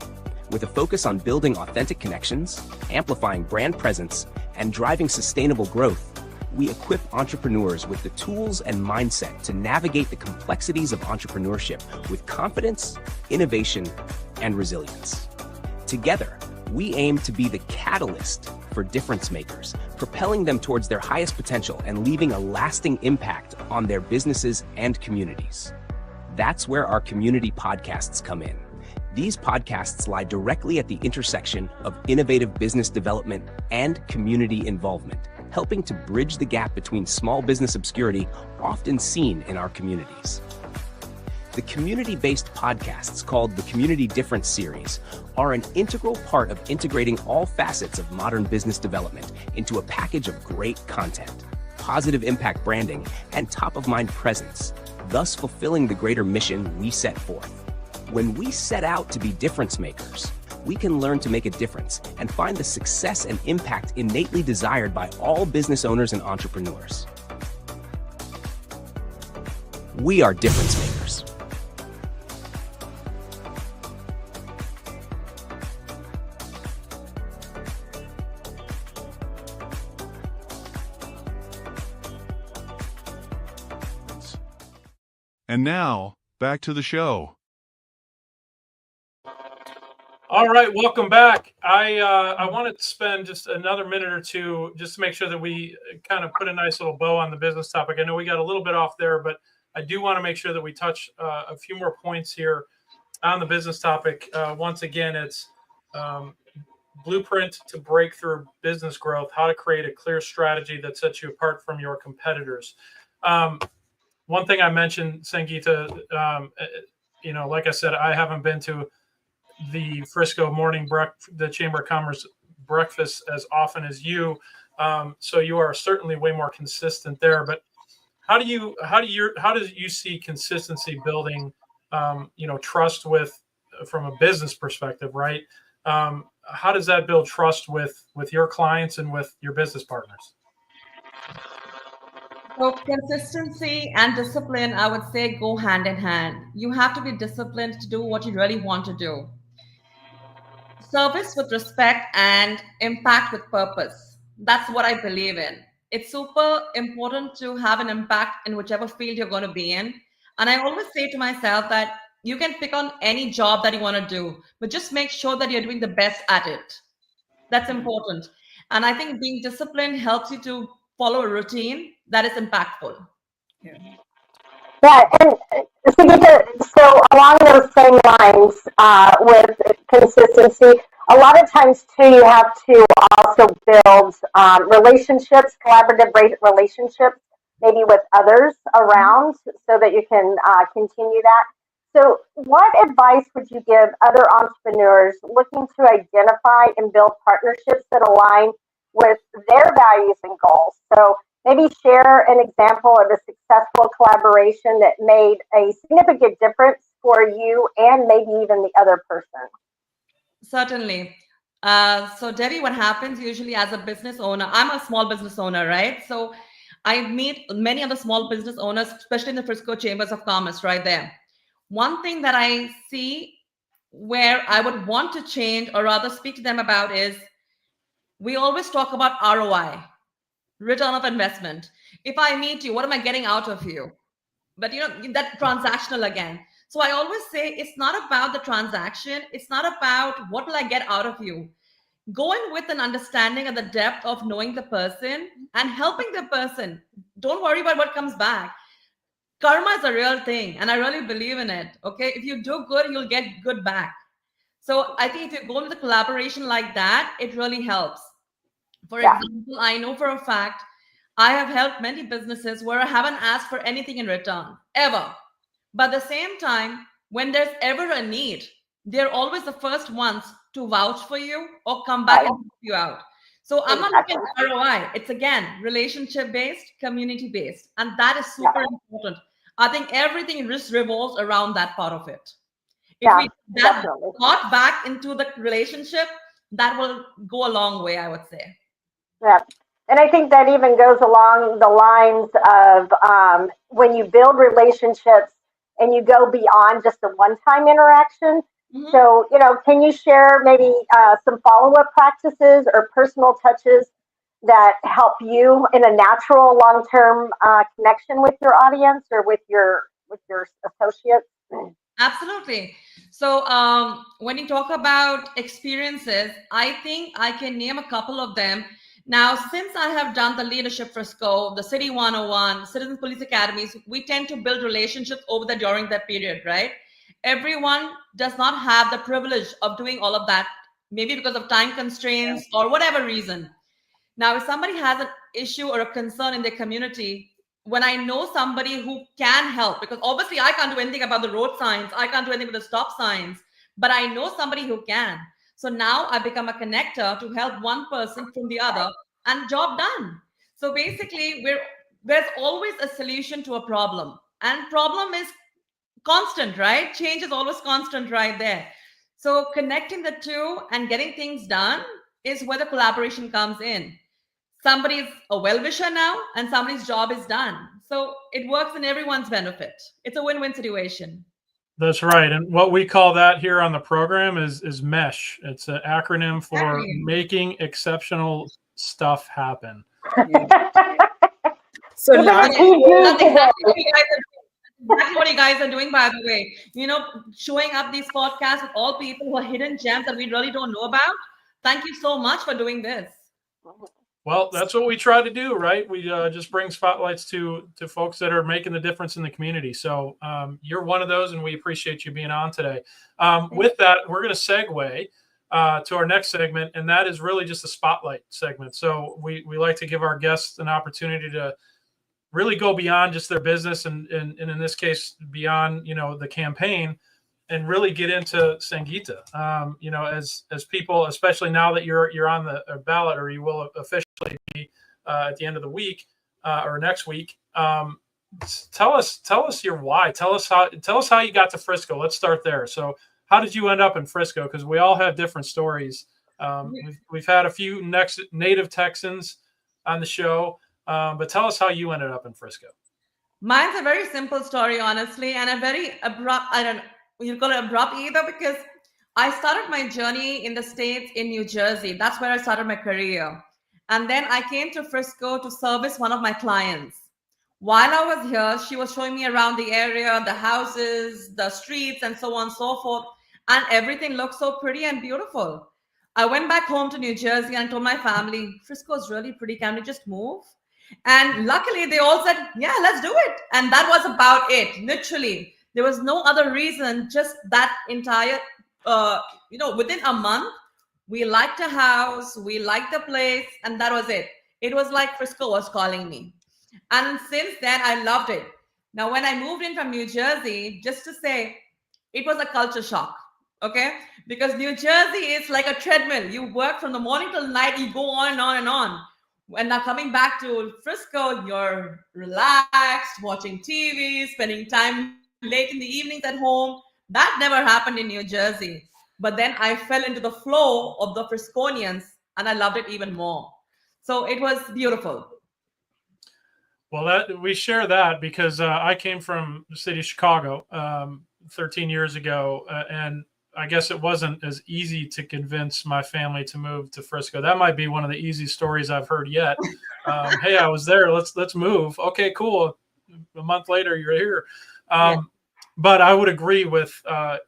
With a focus on building authentic connections, amplifying brand presence, and driving sustainable growth, we equip entrepreneurs with the tools and mindset to navigate the complexities of entrepreneurship with confidence, innovation, and resilience. Together, we aim to be the catalyst for difference makers, propelling them towards their highest potential and leaving a lasting impact on their businesses and communities. That's where our community podcasts come in. These podcasts lie directly at the intersection of innovative business development and community involvement, helping to bridge the gap between small business obscurity often seen in our communities. The community-based podcasts called the Community Difference Series are an integral part of integrating all facets of modern business development into a package of great content, positive impact branding, and top-of-mind presence, thus fulfilling the greater mission we set forth. When we set out to be difference makers, we can learn to make a difference and find the success and impact innately desired by all business owners and entrepreneurs. We are difference makers. And now, back to the show. All right, welcome back. I wanted to spend just another minute or two just to make sure that we kind of put a nice little bow on the business topic. I know we got a little bit off there, but I do want to make sure that we touch a few more points here on the business topic. Once again, it's blueprint to breakthrough business growth, how to create a clear strategy that sets you apart from your competitors. One thing I mentioned, Sangeeta, like I said, I haven't been to the Frisco the Chamber of Commerce breakfast as often as you. So you are certainly way more consistent there. But how do you see consistency building, trust from a business perspective, right? How does that build trust with your clients and with your business partners? So consistency and discipline, I would say, go hand in hand. You have to be disciplined to do what you really want to do. Service with respect and impact with purpose. That's what I believe in. It's super important to have an impact in whichever field you're going to be in. And I always say to myself that you can pick on any job that you want to do, but just make sure that you're doing the best at it. That's important. And I think being disciplined helps you to follow a routine that is impactful. Yeah, and so along those same lines with consistency, a lot of times too, you have to also build relationships, collaborative relationships, maybe with others around, so that you can continue that. So what advice would you give other entrepreneurs looking to identify and build partnerships that align with their values and goals? So maybe share an example of a successful collaboration that made a significant difference for you and maybe even the other person. Certainly. So Debbie, what happens usually as a business owner, I'm a small business owner, right? So I meet many other small business owners, especially in the Frisco Chambers of Commerce right there. One thing that I see where I would want to change or rather speak to them about is we always talk about ROI, return of investment. If I meet you, what am I getting out of you? But that transactional again. So I always say it's not about the transaction. It's not about what will I get out of you. Go in with an understanding of the depth of knowing the person and helping the person. Don't worry about what comes back. Karma is a real thing, and I really believe in it. Okay, if you do good, you'll get good back. So I think if you go into the collaboration like that, it really helps. For example, I know for a fact I have helped many businesses where I haven't asked for anything in return, ever. But at the same time, when there's ever a need, they're always the first ones to vouch for you or come back and help you out. So I'm not looking at ROI. It's again relationship based, community based, and that is super important. I think everything just revolves around that part of it. If we that got back into the relationship, that will go a long way, I would say. Yeah. And I think that even goes along the lines of when you build relationships and you go beyond just a one-time interaction. Mm-hmm. So, can you share maybe some follow-up practices or personal touches that help you in a natural long-term connection with your audience or with your associates? Absolutely. So when you talk about experiences, I think I can name a couple of them. Now, since I have done the Leadership Frisco, the City 101, Citizen Police Academies, we tend to build relationships during that period, right? Everyone does not have the privilege of doing all of that, maybe because of time constraints or whatever reason. Now, if somebody has an issue or a concern in their community, when I know somebody who can help, because obviously I can't do anything about the road signs, I can't do anything with the stop signs, but I know somebody who can. So now I become a connector to help one person from the other and job done. So basically, there's always a solution to a problem, and problem is constant, right? Change is always constant right there. So connecting the two and getting things done is where the collaboration comes in. Somebody's a well-wisher now and somebody's job is done. So it works in everyone's benefit. It's a win-win situation. That's right. And what we call that here on the program is MESH. It's an acronym for making exceptional stuff happen. So that's exactly what you guys are doing, by the way. Showing up these podcasts with all people who are hidden gems that we really don't know about. Thank you so much for doing this. Well, that's what we try to do, right? We just bring spotlights to folks that are making the difference in the community. So you're one of those, and we appreciate you being on today. With that, we're going to segue to our next segment, and that is really just a spotlight segment. So we like to give our guests an opportunity to really go beyond just their business, and in this case, beyond the campaign, and really get into Sangeeta. As people, especially now that you're on the ballot, or you will officially be at the end of the week or next week. Tell us your why. Tell us how you got to Frisco. Let's start there. So how did you end up in Frisco? Because we all have different stories. We've had a few native Texans on the show, but tell us how you ended up in Frisco. Mine's a very simple story, honestly, and a very abrupt. I don't know. You call it abrupt either, because I started my journey in the States in New Jersey. That's where I started my career. And then I came to Frisco to service one of my clients. While I was here, she was showing me around the area, the houses, the streets, and so on and so forth. And everything looked so pretty and beautiful. I went back home to New Jersey and told my family, Frisco is really pretty. Can we just move? And luckily, they all said, yeah, let's do it. And that was about it, literally. There was no other reason, just that entire, within a month, we liked the house, we liked the place, and that was it. It was like Frisco was calling me. And since then, I loved it. Now, when I moved in from New Jersey, just to say, it was a culture shock, okay? Because New Jersey is like a treadmill. You work from the morning till night, you go on and on and on. And now coming back to Frisco, you're relaxed, watching TV, spending time late in the evenings at home. That never happened in New Jersey. But then I fell into the flow of the Frisconians and I loved it even more. So it was beautiful. Well, we share that because I came from the city of Chicago 13 years ago, and I guess it wasn't as easy to convince my family to move to Frisco. That might be one of the easiest stories I've heard yet. Hey, I was there. Let's move. Okay, cool. A month later, you're here. But I would agree with a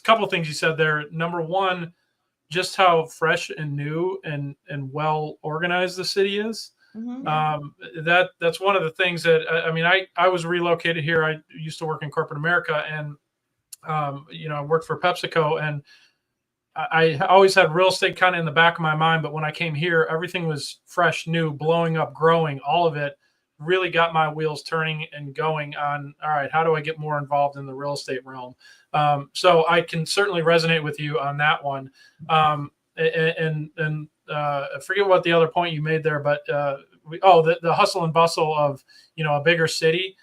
couple of things you said there. Number one, just how fresh and new and well organized the city is. Mm-hmm. That's one of the things that I was relocated here. I used to work in corporate America, and I worked for PepsiCo, and I always had real estate kind of in the back of my mind. But when I came here, everything was fresh, new, blowing up, growing, all of it really got my wheels turning and going on, all right, how do I get more involved in the real estate realm? So I can certainly resonate with you on that one. I forget what the other point you made there, but the hustle and bustle of, a bigger city.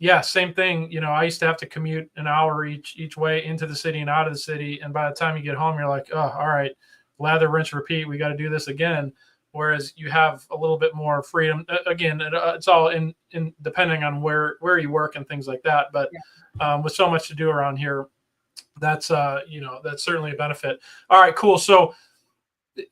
Yeah, same thing. I used to have to commute an hour each way into the city and out of the city. And by the time you get home, you're like, oh, all right, lather, rinse, repeat. We got to do this again. Whereas you have a little bit more freedom. Again, it's all in depending on where you work and things like that. But with so much to do around here, that's that's certainly a benefit. All right, cool. So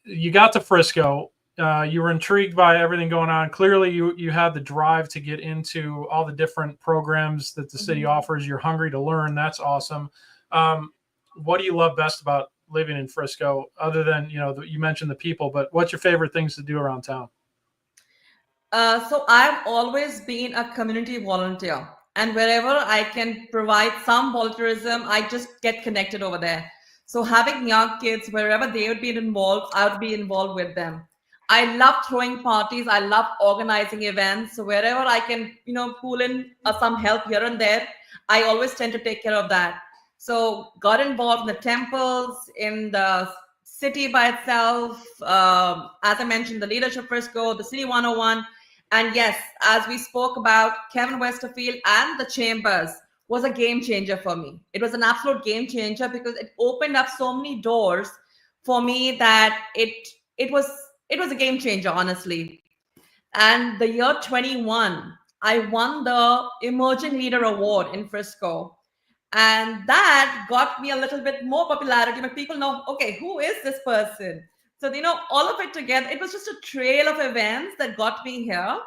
you got to Frisco. You were intrigued by everything going on. Clearly, you had the drive to get into all the different programs that the city offers. You're hungry to learn. That's awesome. What do you love best about living in Frisco, other than, you mentioned the people, but what's your favorite things to do around town? So I've always been a community volunteer, and wherever I can provide some volunteerism, I just get connected over there. So having young kids, wherever they would be involved, I would be involved with them. I love throwing parties. I love organizing events. So wherever I can, pull in some help here and there, I always tend to take care of that. So got involved in the temples, in the city by itself. As I mentioned, the Leadership Frisco, the City 101. And yes, as we spoke about, Kevin Westerfield and the Chambers was a game changer for me. It was an absolute game changer because it opened up so many doors for me that it was a game changer, honestly. And the year 21, I won the Emerging Leader Award in Frisco. And that got me a little bit more popularity. But people know, okay, who is this person? So, all of it together, it was just a trail of events that got me here.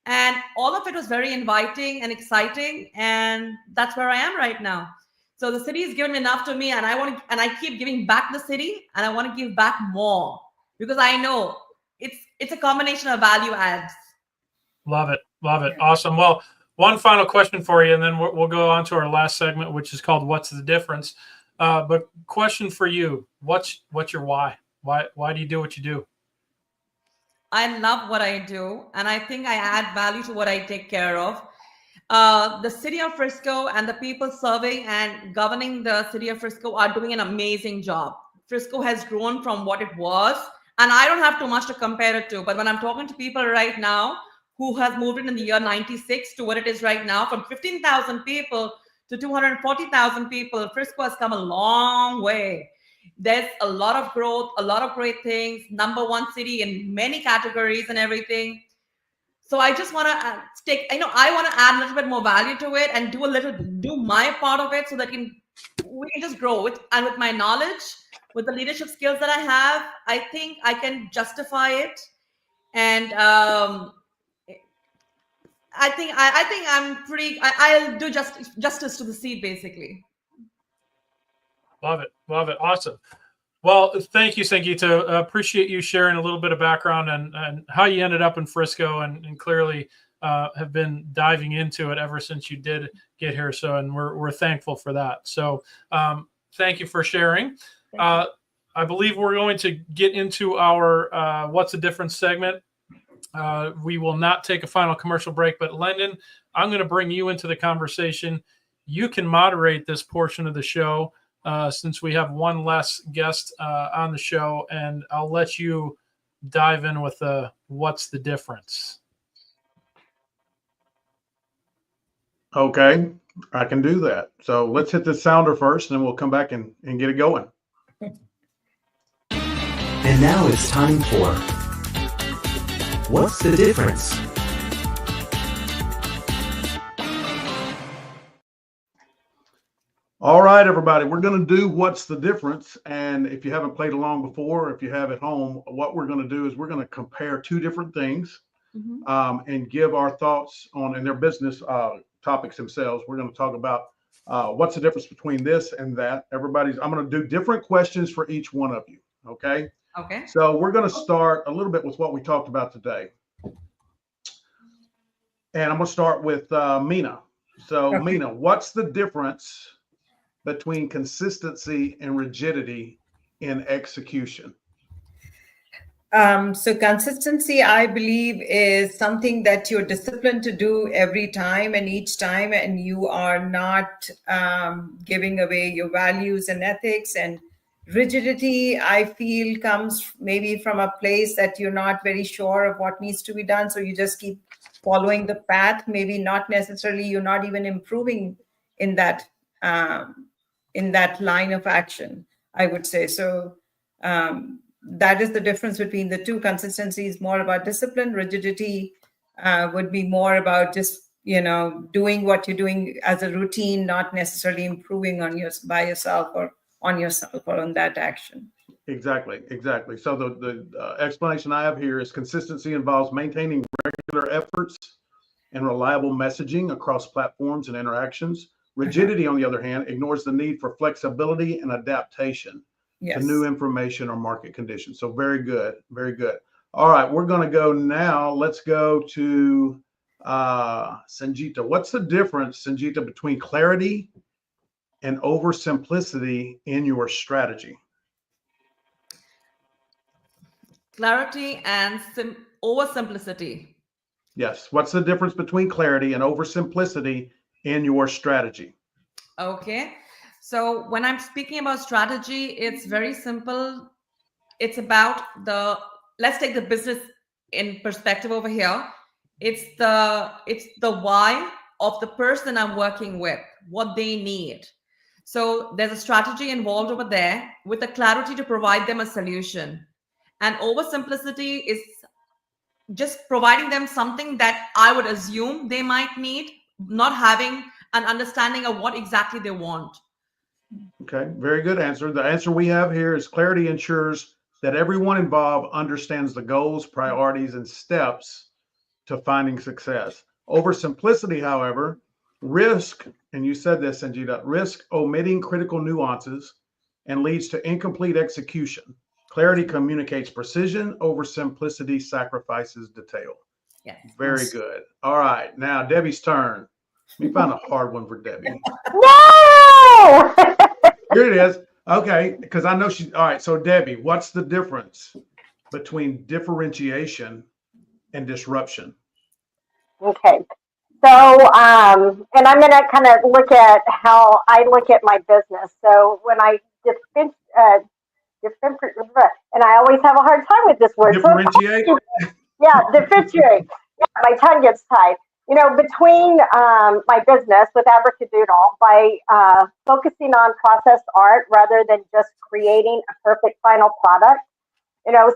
And all of it was very inviting and exciting. And that's where I am right now. So the city has given enough to me, and I keep giving back the city, and I want to give back more because I know it's a combination of value adds. Love it. Awesome. Well, one final question for you, and then we'll go on to our last segment, which is called "What's the Difference?" But question for you: What's your why? Why do you do what you do? I love what I do, and I think I add value to what I take care of. The city of Frisco and the people serving and governing the city of Frisco are doing an amazing job. Frisco has grown from what it was, and I don't have too much to compare it to. But when I'm talking to people right now who has moved in the year 96 to what it is right now, from 15,000 people to 240,000 people, Frisco has come a long way. There's a lot of growth, a lot of great things, #1 city in many categories and everything. So I just want to I want to add a little bit more value to it and do my part of it so that we can just grow with my knowledge, with the leadership skills that I have. I think I can justify it. And I think I'll do justice to the seat, basically. Love it. Awesome. Well, thank you, Sangeeta. Appreciate you sharing a little bit of background and how you ended up in Frisco, and clearly have been diving into it ever since you did get here. So, and we're thankful for that. So, thank you for sharing. I believe we're going to get into our What's the Difference segment. We will not take a final commercial break, but Lendon, I'm going to bring you into the conversation. You can moderate this portion of the show since we have one less guest on the show, and I'll let you dive in with what's the difference. Okay, I can do that. So let's hit the sounder first, and then we'll come back and get it going. And now it's time for What's the Difference? All right, everybody, we're going to do What's the Difference. And if you haven't played along before, if you have at home, what we're going to do is we're going to compare two different things and give our thoughts on their business topics themselves. We're going to talk about what's the difference between this and that. I'm going to do different questions for each one of you. Okay. Okay. So we're going to start a little bit with what we talked about today. And I'm going to start with Meena. So Meena, what's the difference between consistency and rigidity in execution? So consistency, I believe, is something that you're disciplined to do every time and each time, and you are not giving away your values and ethics. And rigidity, I feel, comes maybe from a place that you're not very sure of what needs to be done. So you just keep following the path, maybe not necessarily, you're not even improving in that line of action, I would say. So that is the difference between the two. Consistency is more about discipline. Rigidity would be more about just, doing what you're doing as a routine, not necessarily improving by yourself or on yourself or on that action. Exactly. So the explanation I have here is consistency involves maintaining regular efforts and reliable messaging across platforms and interactions. Rigidity, on the other hand, ignores the need for flexibility and adaptation to new information or market conditions. So very good. All right, we're going to go now. Let's go to Sanjita. What's the difference, Sanjita, between clarity and oversimplicity in your strategy? Clarity and oversimplicity. Yes. What's the difference between clarity and oversimplicity in your strategy? Okay. So when I'm speaking about strategy, it's very simple. It's about let's take the business in perspective over here. It's the why of the person I'm working with, what they need. So there's a strategy involved over there with the clarity to provide them a solution. And oversimplicity is just providing them something that I would assume they might need, not having an understanding of what exactly they want. Okay, very good answer. The answer we have here is clarity ensures that everyone involved understands the goals, priorities, and steps to finding success. Oversimplicity, however, risk, and you said this, Sanjita, risk omitting critical nuances and leads to incomplete execution. Clarity communicates precision, oversimplicity sacrifices detail. Yes. Very good. All right, now Debbie's turn. Let me find a hard one for Debbie. No! Here it is. Okay, because I know she's all right. So Debbie, what's the difference between differentiation and disruption? Okay. So, and I'm going to kind of look at how I look at my business. So when I and I always have a hard time with this word. Differentiate? Differentiate. Yeah, my tongue gets tied. Between my business with Abracadoodle, by focusing on process art rather than just creating a perfect final product.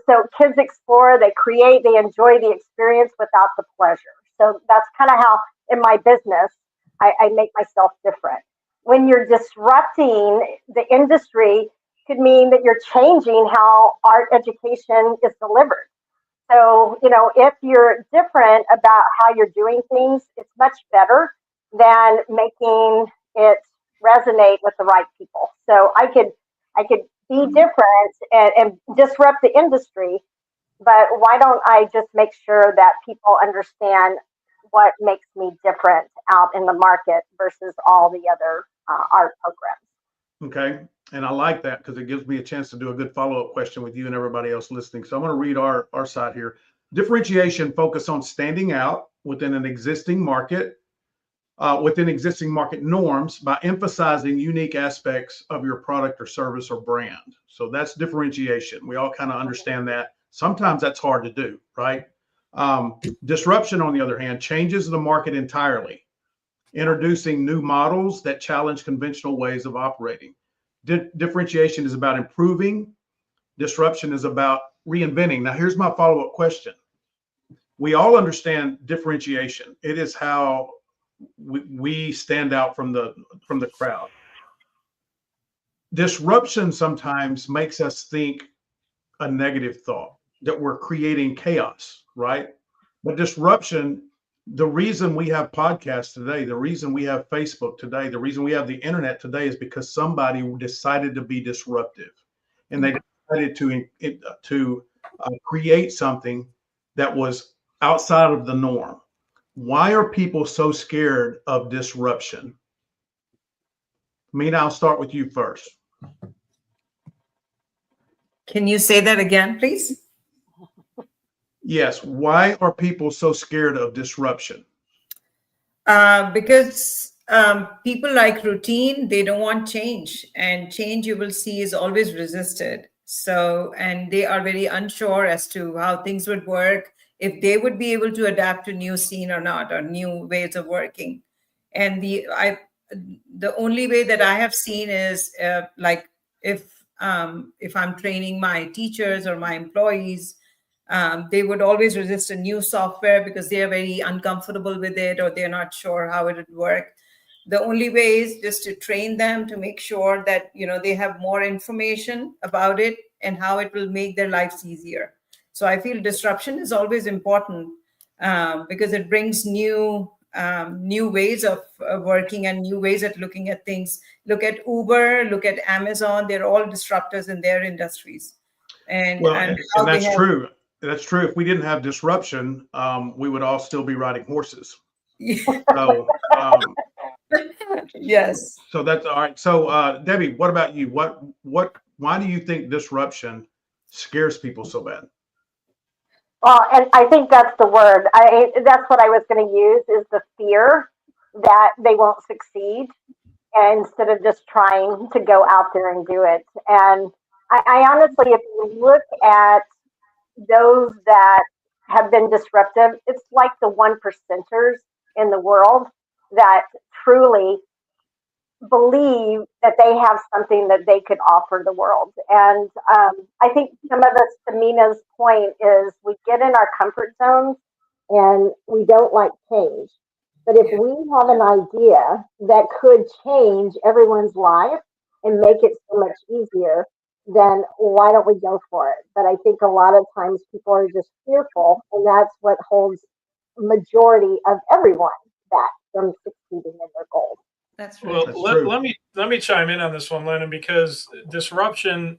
So kids explore, they create, they enjoy the experience without the pleasure. So that's kind of how, in my business, I make myself different. When you're disrupting the industry, could mean that you're changing how art education is delivered. So, if you're different about how you're doing things, it's much better than making it resonate with the right people. So I could be different and disrupt the industry, but why don't I just make sure that people understand what makes me different out in the market versus all the other art programs? Okay. And I like that because it gives me a chance to do a good follow-up question with you and everybody else listening. So I'm going to read our side here. Differentiation focus on standing out within an existing market, within existing market norms by emphasizing unique aspects of your product or service or brand. So that's differentiation. We all kind of understand that. Sometimes that's hard to do, right? Disruption, on the other hand, changes the market entirely, introducing new models that challenge conventional ways of operating. Differentiation is about improving. Disruption is about reinventing. Now, here's my follow-up question. We all understand differentiation. It is how we stand out from the crowd. Disruption sometimes makes us think a negative thought, that we're creating chaos, right? But disruption, the reason we have podcasts today, the reason we have Facebook today, the reason we have the internet today is because somebody decided to be disruptive, and they decided to create something that was outside of the norm. Why are people so scared of disruption? Meena, I'll start with you first. Can you say that again, please? Yes. Why are people so scared of disruption? Because people like routine, they don't want change, and change you will see is always resisted. So, and they are very unsure as to how things would work, if they would be able to adapt to new scene or not, or new ways of working. And the only way that I have seen is like if I'm training my teachers or my employees, they would always resist a new software because they are very uncomfortable with it, or they're not sure how it would work. The only way is just to train them to make sure that they have more information about it and how it will make their lives easier. So I feel disruption is always important, because it brings new ways of working and new ways at looking at things. Look at Uber, look at Amazon. They're all disruptors in their industries, and Well, and and how they that's have. true. That's true. If we didn't have disruption, we would all still be riding horses. So, Yes. so that's all right. So, Debbie, what about you? Why do you think disruption scares people so bad? Well, and I think that's the word. That's what I was going to use, is the fear that they won't succeed, instead of just trying to go out there and do it. And I honestly, if you look at those that have been disruptive, it's like the one percenters in the world that truly believe that they have something that they could offer the world. And I think some of us, to Mina's point, is we get in our comfort zones and we don't like change. But if we have an idea that could change everyone's life and make it so much easier, then why don't we go for it? But I think a lot of times people are just fearful, and that's what holds majority of everyone back from succeeding in their goals. That's Well, right. let me chime in on this one, Lennon, because disruption.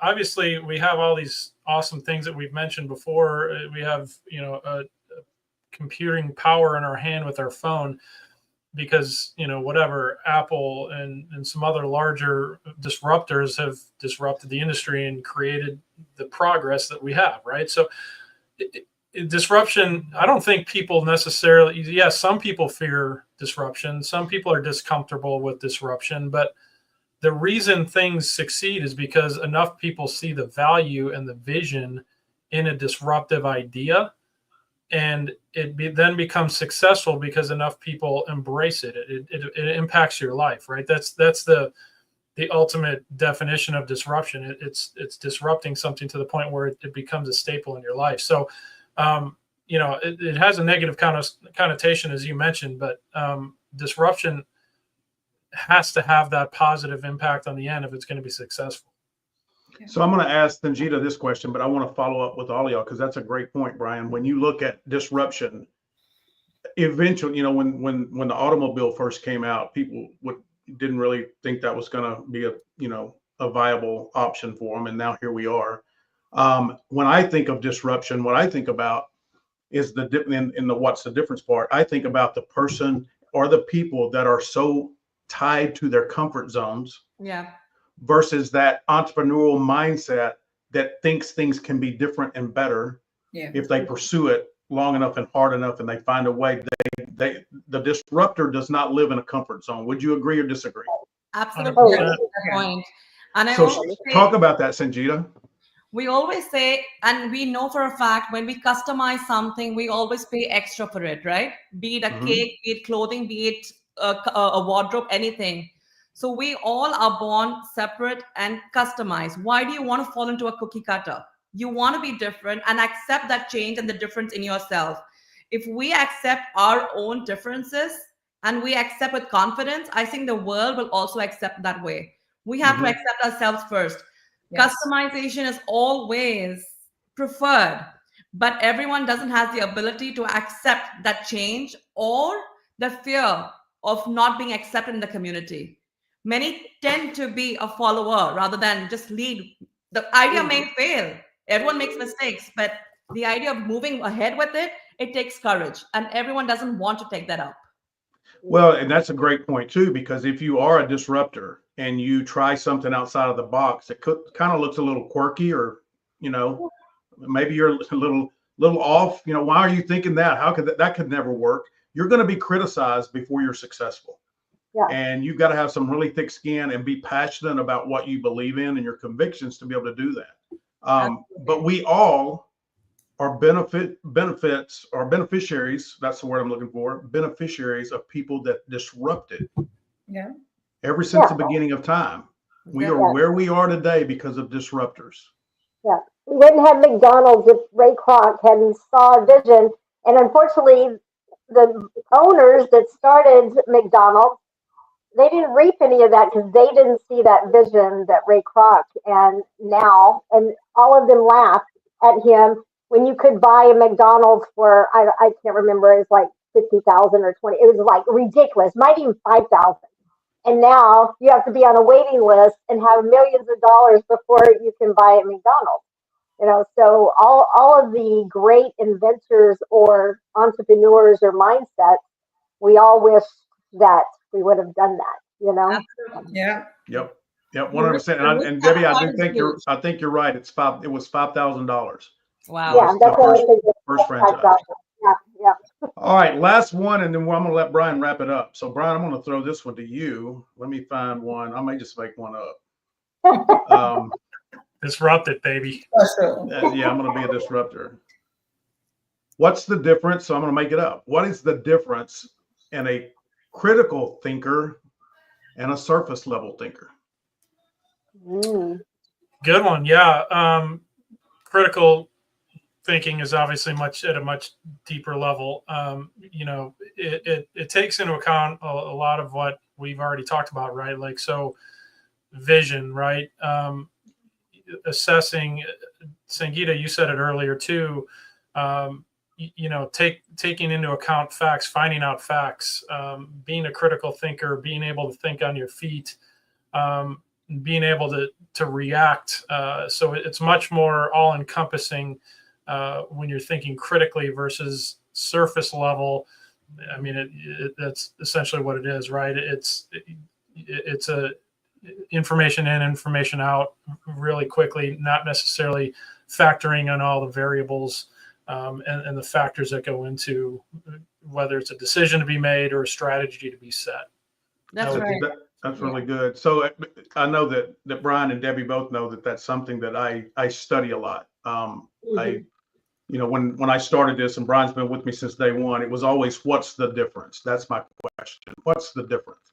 Obviously, we have all these awesome things that we've mentioned before. We have a computing power in our hand with our phone, because whatever Apple and some other larger disruptors have disrupted the industry and created the progress that we have, right? So disruption, I don't think people necessarily, yes, some people fear disruption, some people are discomfortable with disruption, but the reason things succeed is because enough people see the value and the vision in a disruptive idea, and then becomes successful because enough people embrace it. It impacts your life, right? That's the ultimate definition of disruption. It's disrupting something to the point where it becomes a staple in your life. So it has a negative connotation, as you mentioned, but disruption has to have that positive impact on the end if it's going to be successful. So I'm going to ask Sanjita this question, but I want to follow up with all of y'all, because that's a great point, Brian. When you look at disruption, eventually, when the automobile first came out, people didn't really think that was going to be a viable option for them, and now here we are. When I think of disruption, what I think about is what's the difference part. I think about the person or the people that are so tied to their comfort zones. Yeah. Versus that entrepreneurial mindset that thinks things can be different and better if they pursue it long enough and hard enough, and they find a way. The disruptor does not live in a comfort zone. Would you agree or disagree? Absolutely. That's the point. And Talk about that, Sanjita. We always say, and we know for a fact, when we customize something, we always pay extra for it, right? Be it a cake, be it clothing, be it a wardrobe, anything. So we all are born separate and customized. Why do you want to fall into a cookie cutter? You want to be different and accept that change and the difference in yourself. If we accept our own differences and we accept with confidence, I think the world will also accept that way. We have to accept ourselves first. Yes. Customization is always preferred, but everyone doesn't have the ability to accept that change, or the fear of not being accepted in the community. Many tend to be a follower rather than just lead. The idea may fail. Everyone makes mistakes, but the idea of moving ahead with it, it takes courage, and everyone doesn't want to take that up. Well, and that's a great point too, because if you are a disruptor and you try something outside of the box, it kind of looks a little quirky, or maybe you're a little little off. You know, why are you thinking that? How could that could never work? You're going to be criticized before you're successful. Yeah. And you've got to have some really thick skin and be passionate about what you believe in and your convictions to be able to do that. But we all are benefits or beneficiaries. That's the word I'm looking for. Beneficiaries of people that disrupted. Yeah. Ever since the beginning of time, we are where we are today because of disruptors. Yeah, we wouldn't have McDonald's if Ray Kroc hadn't saw a vision. And unfortunately, the owners that started McDonald's, they didn't reap any of that because they didn't see that vision that Ray Kroc and all of them laughed at him when you could buy a McDonald's for I can't remember, it was like 50,000 or 20. It was like ridiculous, might even 5,000. And now you have to be on a waiting list and have millions of dollars before you can buy at McDonald's. You know, so all of the great inventors or entrepreneurs or mindsets, we all wish that we would have done that, you know? Yeah. Yep. 100%. And Debbie, I think you're right. It was $5,000. Wow. Yeah, that's what I think. First franchise. Yeah. All right, last one, and then I'm going to let Brian wrap it up. So, Brian, I'm going to throw this one to you. Let me find one. I may just make one up. Disrupt it, baby. Yeah, I'm going to be a disruptor. What's the difference? So I'm going to make it up. What is the difference in a critical thinker and a surface level thinker? Good one. Yeah. Critical thinking is obviously at a much deeper level. You know, it takes into account a lot of what we've already talked about, right? Like, so vision, right? Assessing, Sangeeta, you said it earlier too. You know, taking into account facts, finding out facts, being a critical thinker, being able to think on your feet, being able to react. So it's much more all encompassing when you're thinking critically versus surface level. I mean, that's essentially what it is, right? It's a information in, information out really quickly, not necessarily factoring on all the variables and the factors that go into whether it's a decision to be made or a strategy to be set. That's right. That's really good. So I know that Brian and Debbie both know that that's something that I study a lot. You know, when I started this, and Brian's been with me since day one, it was always, what's the difference? That's my question. What's the difference?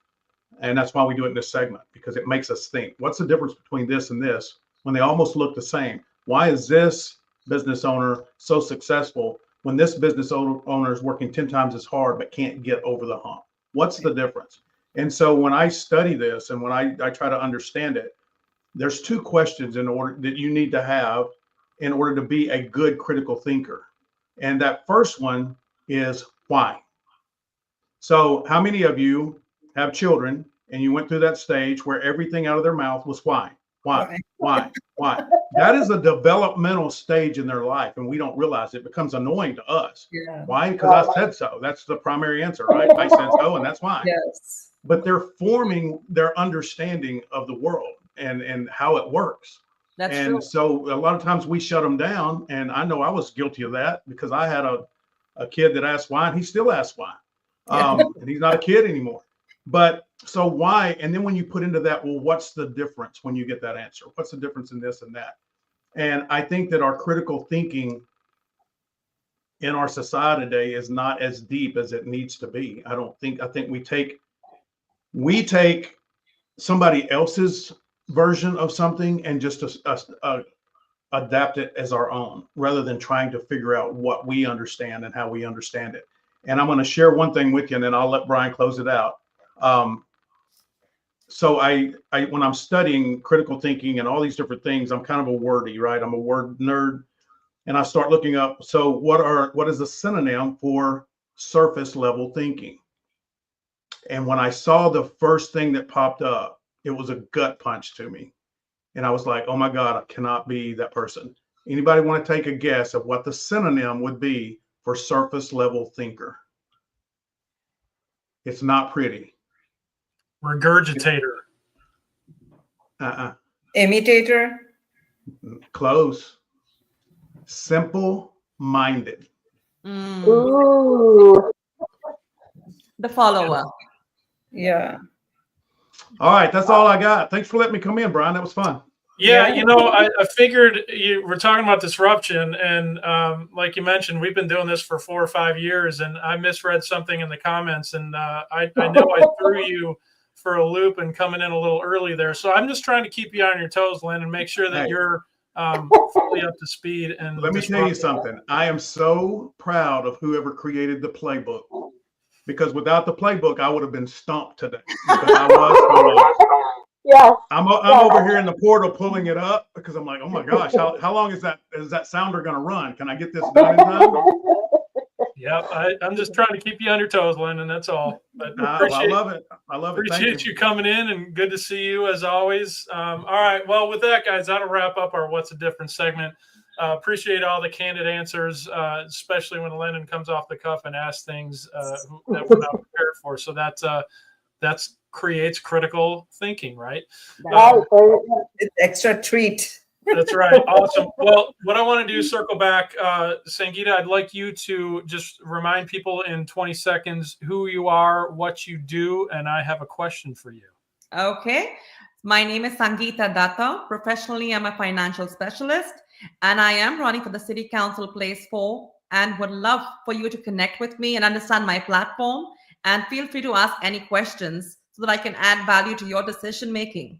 And that's why we do it in this segment, because it makes us think, what's the difference between this and this when they almost look the same? Why is this business owner so successful when this business owner is working 10 times as hard but can't get over the hump? What's the difference? And so when I study this and when I try to understand it, there's two questions that you need to have in order to be a good critical thinker. And that first one is why. So how many of you have children and you went through that stage where everything out of their mouth was why? That is a developmental stage in their life, and we don't realize it becomes annoying to us. Yeah. Why? Because I said so. That's the primary answer, right? I said so, and that's why. Yes. But they're forming their understanding of the world and how it works. That's and true. So a lot of times we shut them down, and I know I was guilty of that because I had a kid that asked why, and he still asks why. And he's not a kid anymore. But so why? And then when you put into that, well, what's the difference when you get that answer? What's the difference in this and that? And I think that our critical thinking in our society today is not as deep as it needs to be. I think we take somebody else's version of something and just adapt it as our own, rather than trying to figure out what we understand and how we understand it. And I'm going to share one thing with you, and then I'll let Brian close it out. So I when I'm studying critical thinking and all these different things, I'm kind of a wordy, right? I'm a word nerd, and I start looking up. So what is a synonym for surface level thinking? And when I saw the first thing that popped up, it was a gut punch to me. And I was like, oh my God, I cannot be that person. Anybody want to take a guess of what the synonym would be for surface level thinker? It's not pretty. Regurgitator. Imitator. Close. Simple minded. Ooh. The follower. Yeah. All right, that's all I got. Thanks for letting me come in, Brian. That was fun. Yeah, you know, I figured you were talking about disruption, and like you mentioned, we've been doing this for 4 or 5 years, and I misread something in the comments, and I know I threw you for a loop and coming in a little early there. So I'm just trying to keep you on your toes, Lynn, and make sure that you're fully up to speed. And let me tell you something. I am so proud of whoever created the playbook, because without the playbook, I would have been stumped today. Because I was Yes. I'm over here in the portal pulling it up because I'm like, oh my gosh, how long is that sounder going to run? Can I get this done in time? Yeah, I'm just trying to keep you on your toes, Lynn, and that's all. But I love it. I love it. Appreciate you coming in, and good to see you as always. All right, well, with that, guys, that'll wrap up our What's a Difference segment. Appreciate all the candid answers, especially when Lennon comes off the cuff and asks things that we're not prepared for. So that's creates critical thinking, right? It's extra treat. That's right. Awesome. Well, what I want to do, circle back, Sangeeta, I'd like you to just remind people in 20 seconds who you are, what you do, and I have a question for you. Okay. My name is Sangeeta Datta. Professionally, I'm a financial specialist, and I am running for the City Council Place 4, and would love for you to connect with me and understand my platform, and feel free to ask any questions so that I can add value to your decision making.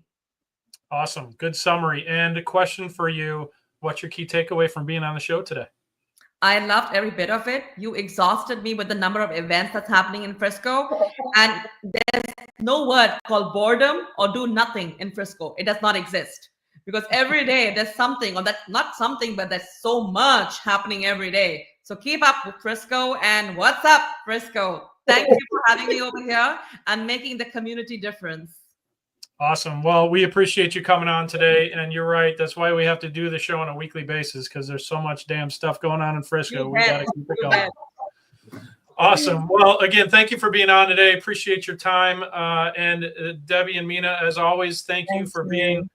Awesome. Good summary. And a question for you. What's your key takeaway from being on the show today? I loved every bit of it. You exhausted me with the number of events that's happening in Frisco. And there's no word called boredom or do nothing in Frisco. It does not exist. Because every day there's something, or that's not something, but there's so much happening every day. So keep up with Frisco, and what's up, Frisco? Thank you for having me over here and making the community difference. Awesome. Well, we appreciate you coming on today. And you're right. That's why we have to do the show on a weekly basis, because there's so much damn stuff going on in Frisco. We got to keep it going. Awesome. Well, again, thank you for being on today. Appreciate your time. And Debbie and Meena, as always, thank you for being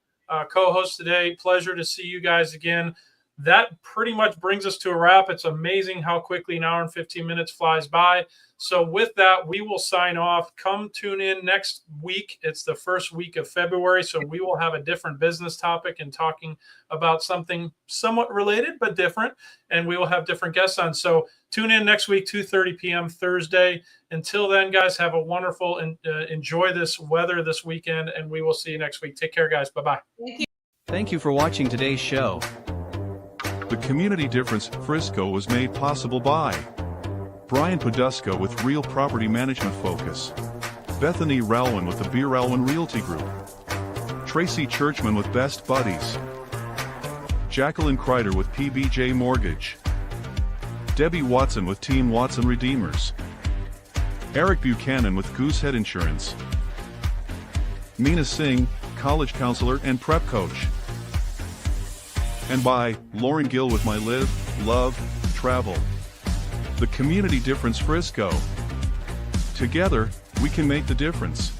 co-hosts today. Pleasure to see you guys again. That pretty much brings us to a wrap. It's amazing how quickly an hour and 15 minutes flies by. So with that, we will sign off. Come tune in next week. It's the first week of February, so we will have a different business topic and talking about something somewhat related but different, and we will have different guests on. So tune in next week, 2:30 p.m. Thursday. Until then, guys, have a wonderful and enjoy this weather this weekend, and we will see you next week. Take care, guys. Bye-bye. Thank you for watching today's show. The Community Difference Frisco was made possible by Brian Poduska with Real Property Management Focus, Bethany Ralwin with the Beer Ralwin Realty Group, Tracy Churchman with Best Buddies, Jacqueline Kreider with PBJ Mortgage, Debbie Watson with Team Watson Redeemers, Eric Buchanan with Goosehead Insurance, Meena Singh, College Counselor and Prep Coach, and by Lauren Gill with My Live, Love, Travel. The Community Difference Frisco. Together, we can make the difference.